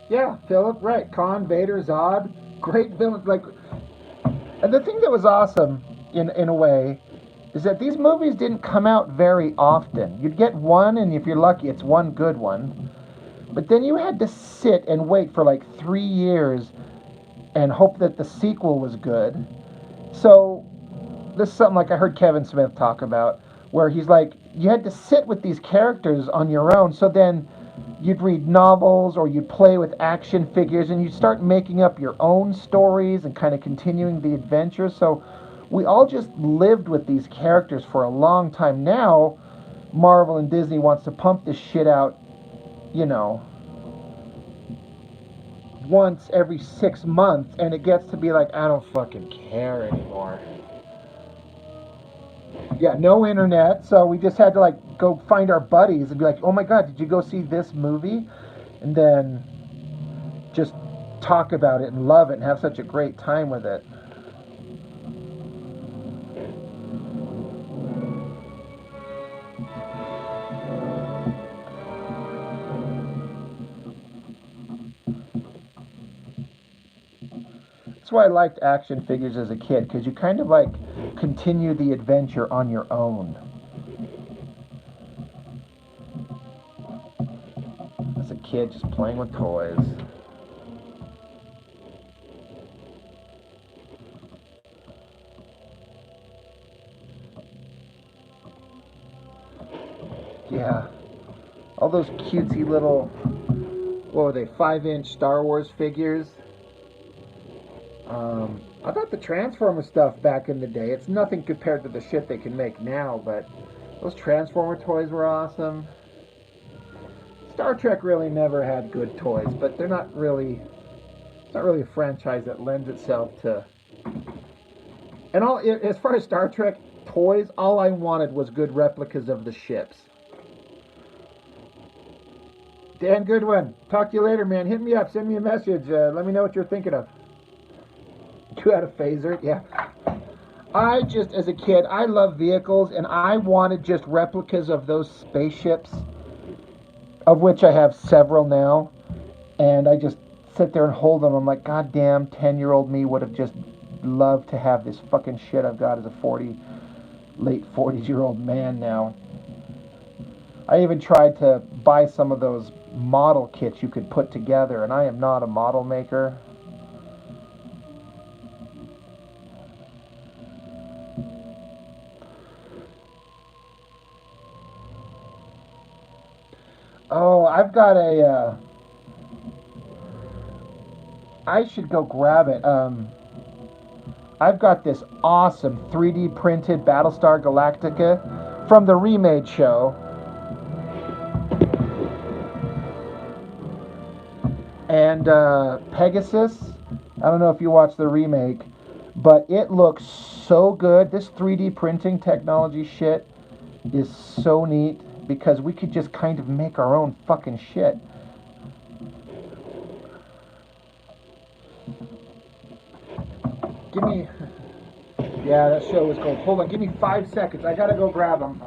Yeah, Philip, right. Khan, Vader, Zod, great villains. Like, and the thing that was awesome, in a way, is that these movies didn't come out very often. You'd get one, and if you're lucky, it's one good one. But then you had to sit and wait for like 3 years and hope that the sequel was good. So this is something like I heard Kevin Smith talk about, where he's like, you had to sit with these characters on your own. So then you'd read novels or you'd play with action figures and you'd start making up your own stories and kind of continuing the adventure. So we all just lived with these characters for a long time. Now, Marvel and Disney wants to pump this shit out, you know, once every 6 months, and it gets to be like, I don't fucking care anymore. Yeah, no internet, so we just had to like go find our buddies and be like, oh my god, did you go see this movie? And then just talk about it and love it and have such a great time with it. That's why I liked action figures as a kid, because you kind of like continue the adventure on your own. As a kid, just playing with toys. Yeah. All those cutesy little, what were they, 5-inch Star Wars figures? I thought the Transformer stuff back in the day, it's nothing compared to the shit they can make now, but those Transformer toys were awesome. Star Trek really never had good toys, but they're not really, it's not really a franchise that lends itself to, and all, as far as Star Trek toys, all I wanted was good replicas of the ships. Dan Goodwin, talk to you later, man. Hit me up, send me a message, let me know what you're thinking of. You had a phaser? Yeah. I just, as a kid, I love vehicles, and I wanted just replicas of those spaceships, of which I have several now, and I just sit there and hold them. I'm like, goddamn, 10-year-old me would have just loved to have this fucking shit I've got as a late 40s-year-old man now. I even tried to buy some of those model kits you could put together, and I am not a model maker. Oh, I've got a, I should go grab it. I've got this awesome 3D printed Battlestar Galactica from the remade show. And Pegasus, I don't know if you watched the remake, but it looks so good. This 3D printing technology shit is so neat, because we could just kind of make our own fucking shit. Give me... Yeah, that show was cool. Hold on, give me 5 seconds. I gotta go grab them.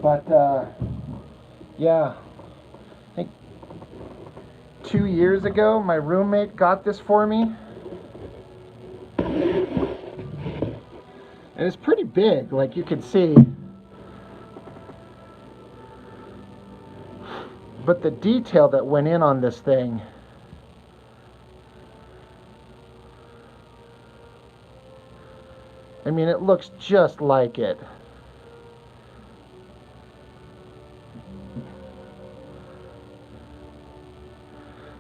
But, yeah, I think 2 years ago, my roommate got this for me. And it's pretty big, like you can see. But the detail that went in on this thing, I mean, it looks just like it.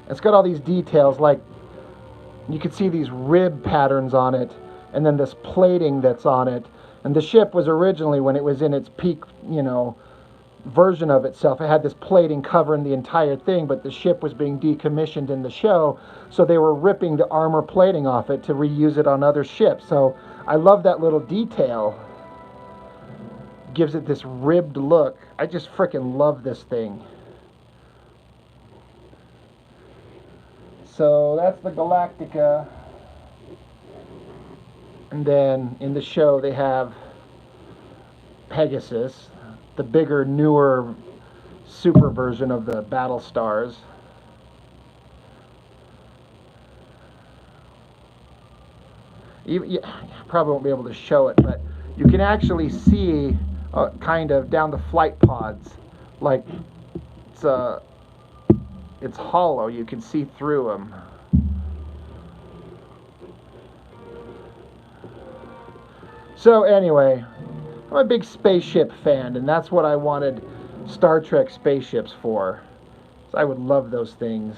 It's got all these details, like you can see these rib patterns on it, and then this plating that's on it. And the ship was originally, when it was in its peak, you know, version of itself. It had this plating covering the entire thing, but the ship was being decommissioned in the show, so they were ripping the armor plating off it to reuse it on other ships. So I love that little detail. Gives it this ribbed look. I just freaking love this thing. So that's the Galactica. And then in the show they have Pegasus, the bigger, newer, super version of the Battle Stars. You probably won't be able to show it, but you can actually see kind of down the flight pods, like it's hollow. You can see through them. So anyway, I'm a big spaceship fan, and that's what I wanted Star Trek spaceships for. So I would love those things.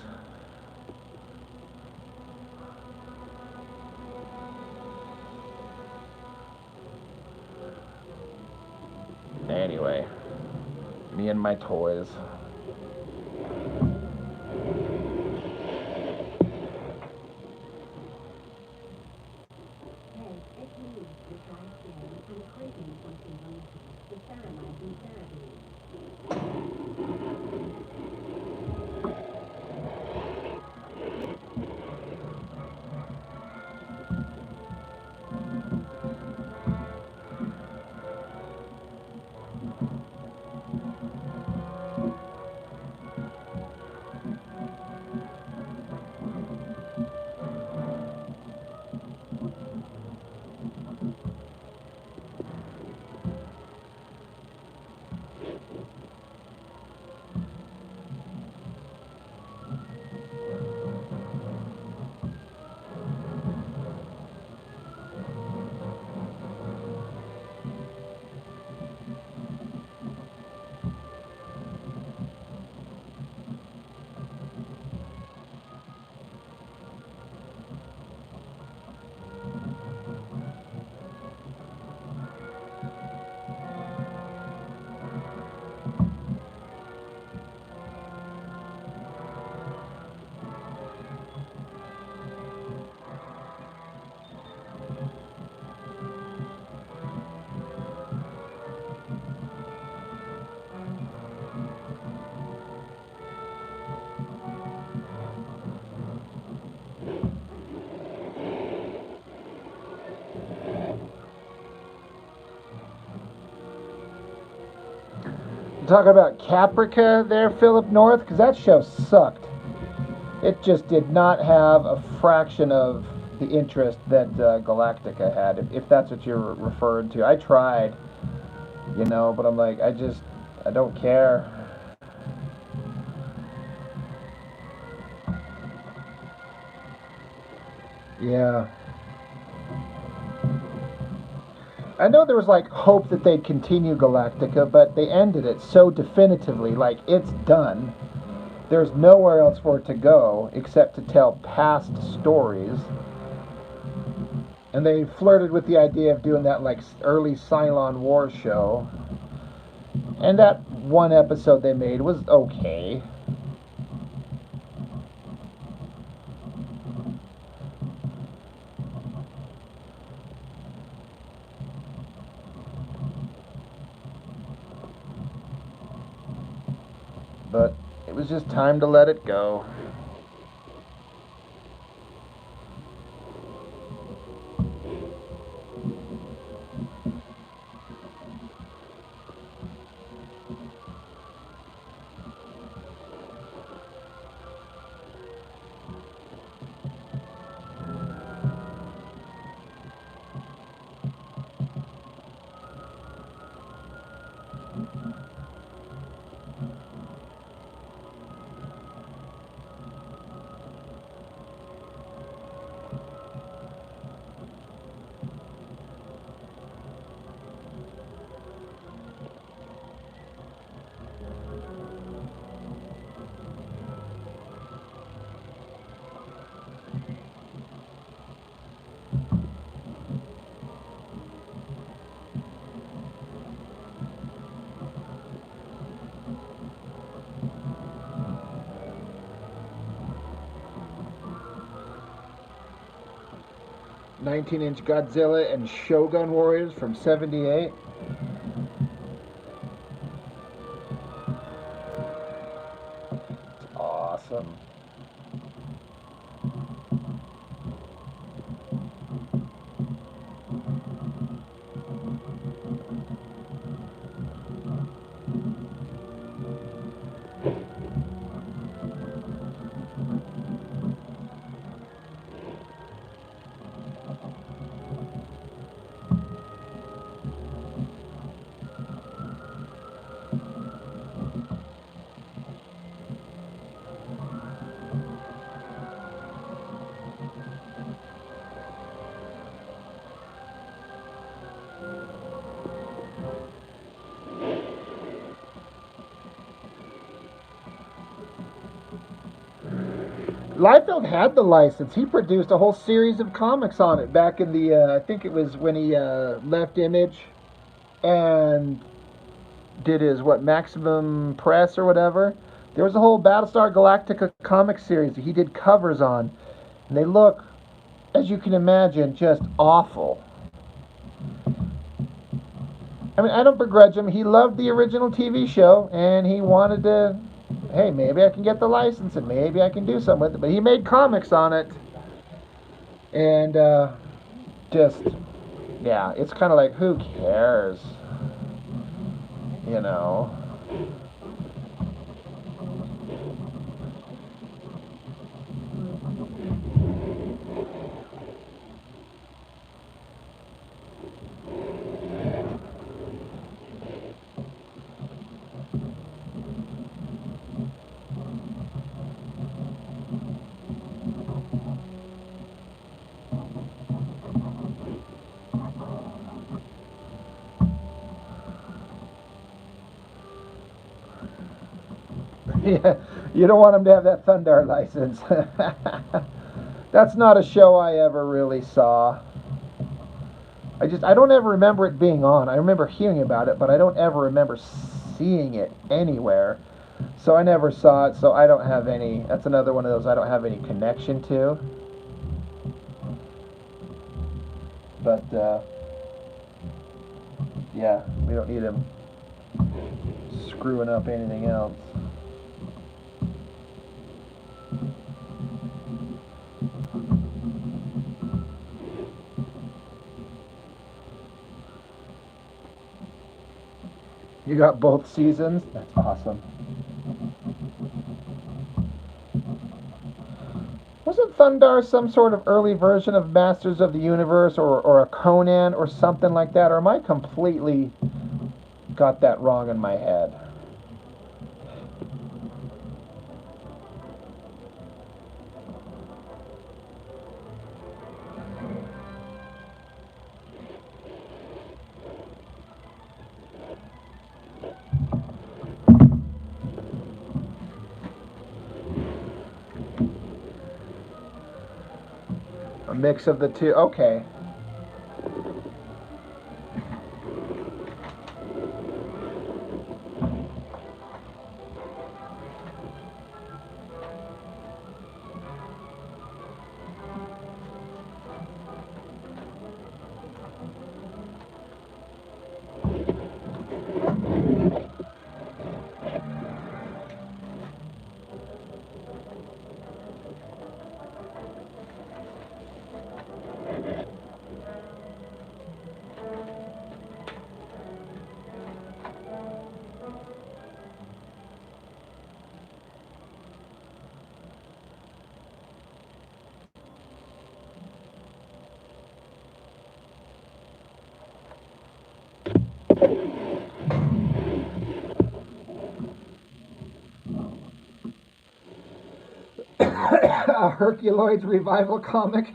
Anyway, me and my toys. Talk about Caprica there, Philip North, because that show sucked. It just did not have a fraction of the interest that Galactica had, if that's what you're referring to. I tried, but I'm like, I don't care. Yeah. I know there was like hope that they'd continue Galactica, but they ended it so definitively, like it's done. There's nowhere else for it to go except to tell past stories. And they flirted with the idea of doing that like early Cylon War show. And that one episode they made was okay. But it was just time to let it go. 19-inch Godzilla and Shogun Warriors from '78. Awesome. Liefeld had the license. He produced a whole series of comics on it back in the, I think it was when he left Image and did his, what, Maximum Press or whatever. There was a whole Battlestar Galactica comic series that he did covers on. And they look, as you can imagine, just awful. I mean, I don't begrudge him. He loved the original TV show, and he wanted to, hey, maybe I can get the license, and maybe I can do something with it. But he made comics on it, and just, yeah, it's kind of like, who cares? You know? Yeah, you don't want him to have that Thundar license. That's not a show I ever really saw. I don't ever remember it being on. I remember hearing about it, but I don't ever remember seeing it anywhere. So I never saw it, so I don't have any. That's another one of those I don't have any connection to. But, yeah, we don't need him screwing up anything else. You got both seasons? That's awesome. Wasn't Thundar some sort of early version of Masters of the Universe or a Conan or something like that? Or am I completely got that wrong in my head? A mix of the two? Okay. A Herculoids revival comic.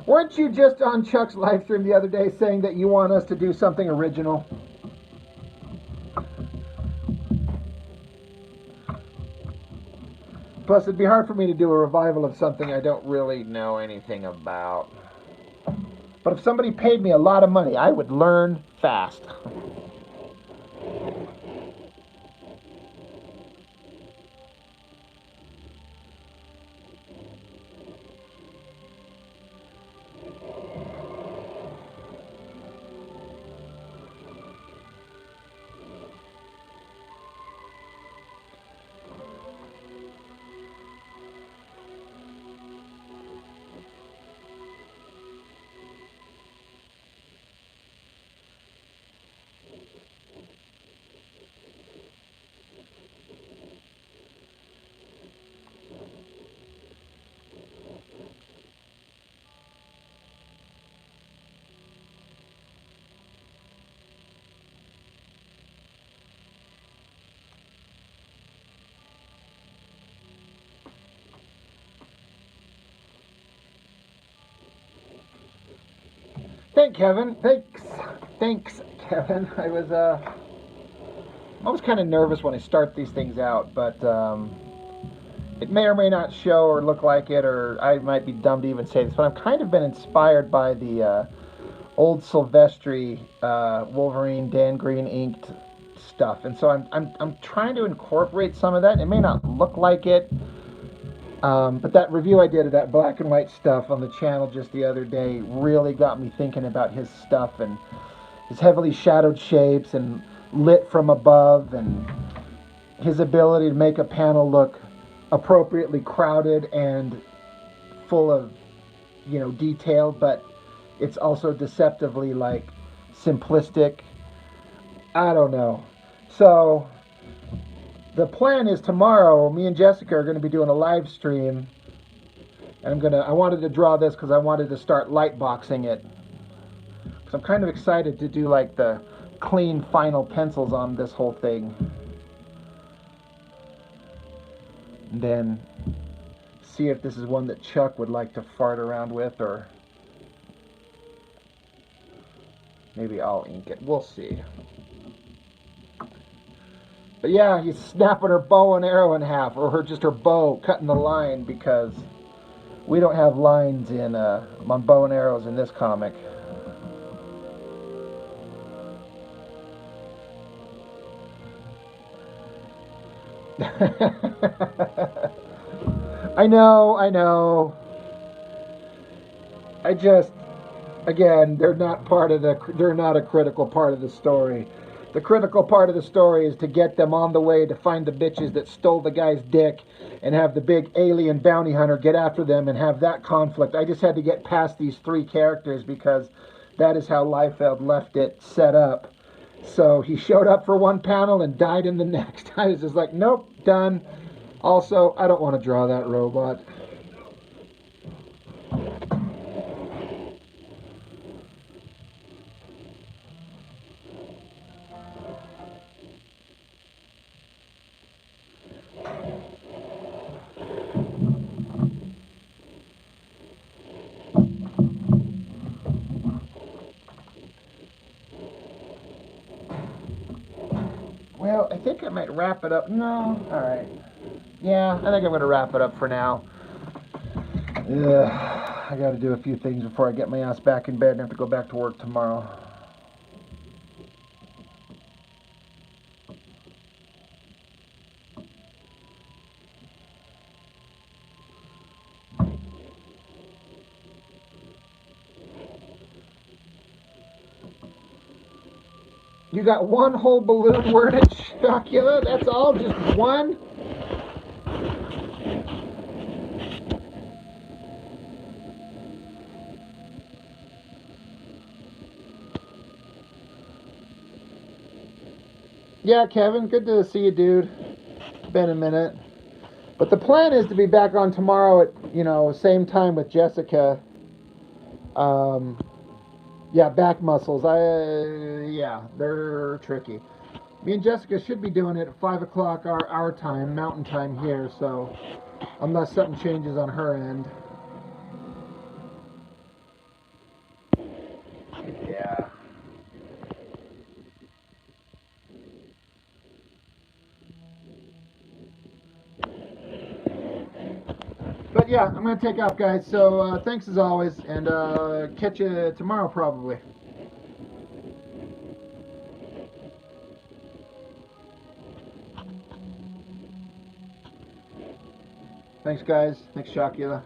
Weren't you just on Chuck's live stream the other day saying that you want us to do something original? Plus, it'd be hard for me to do a revival of something I don't really know anything about. But if somebody paid me a lot of money, I would learn fast. Thanks, Kevin. I was I'm always kind of nervous when I start these things out, but it may or may not show or look like it, or I might be dumb to even say this, but I've kind of been inspired by the old Silvestri Wolverine Dan Green inked stuff, and so I'm trying to incorporate some of that. It may not look like it, but that review I did of that black and white stuff on the channel just the other day really got me thinking about his stuff and his heavily shadowed shapes and lit from above, and his ability to make a panel look appropriately crowded and full of, detail, but it's also deceptively like simplistic. I don't know. So the plan is tomorrow me and Jessica are going to be doing a live stream, and I wanted to draw this because I wanted to start light boxing it, because I'm kind of excited to do like the clean final pencils on this whole thing, and then see if this is one that Chuck would like to fart around with, or maybe I'll ink it. We'll see. But yeah, he's snapping her bow and arrow in half, or her bow cutting the line, because we don't have lines on bow and arrows in this comic. I know. Again, they're not a critical part of the story. The critical part of the story is to get them on the way to find the bitches that stole the guy's dick, and have the big alien bounty hunter get after them and have that conflict. I just had to get past these three characters because that is how Liefeld left it set up. So he showed up for one panel and died in the next. I was just like, nope, done. Also, I don't want to draw that robot. Well, I think I might wrap it up. No, all right. Yeah, I think I'm going to wrap it up for now. I got to do a few things before I get my ass back in bed and have to go back to work tomorrow. You got one whole balloon worded Chocula? That's all? Just one? Yeah, Kevin, good to see you, dude. It's been a minute. But the plan is to be back on tomorrow at, same time with Jessica. Yeah, back muscles. They're tricky. Me and Jessica should be doing it at 5 o'clock our time, mountain time here, so unless something changes on her end. Yeah. But yeah, I'm going to take off, guys. So thanks as always, and catch you tomorrow probably. Thanks, guys. Thanks, Chocula.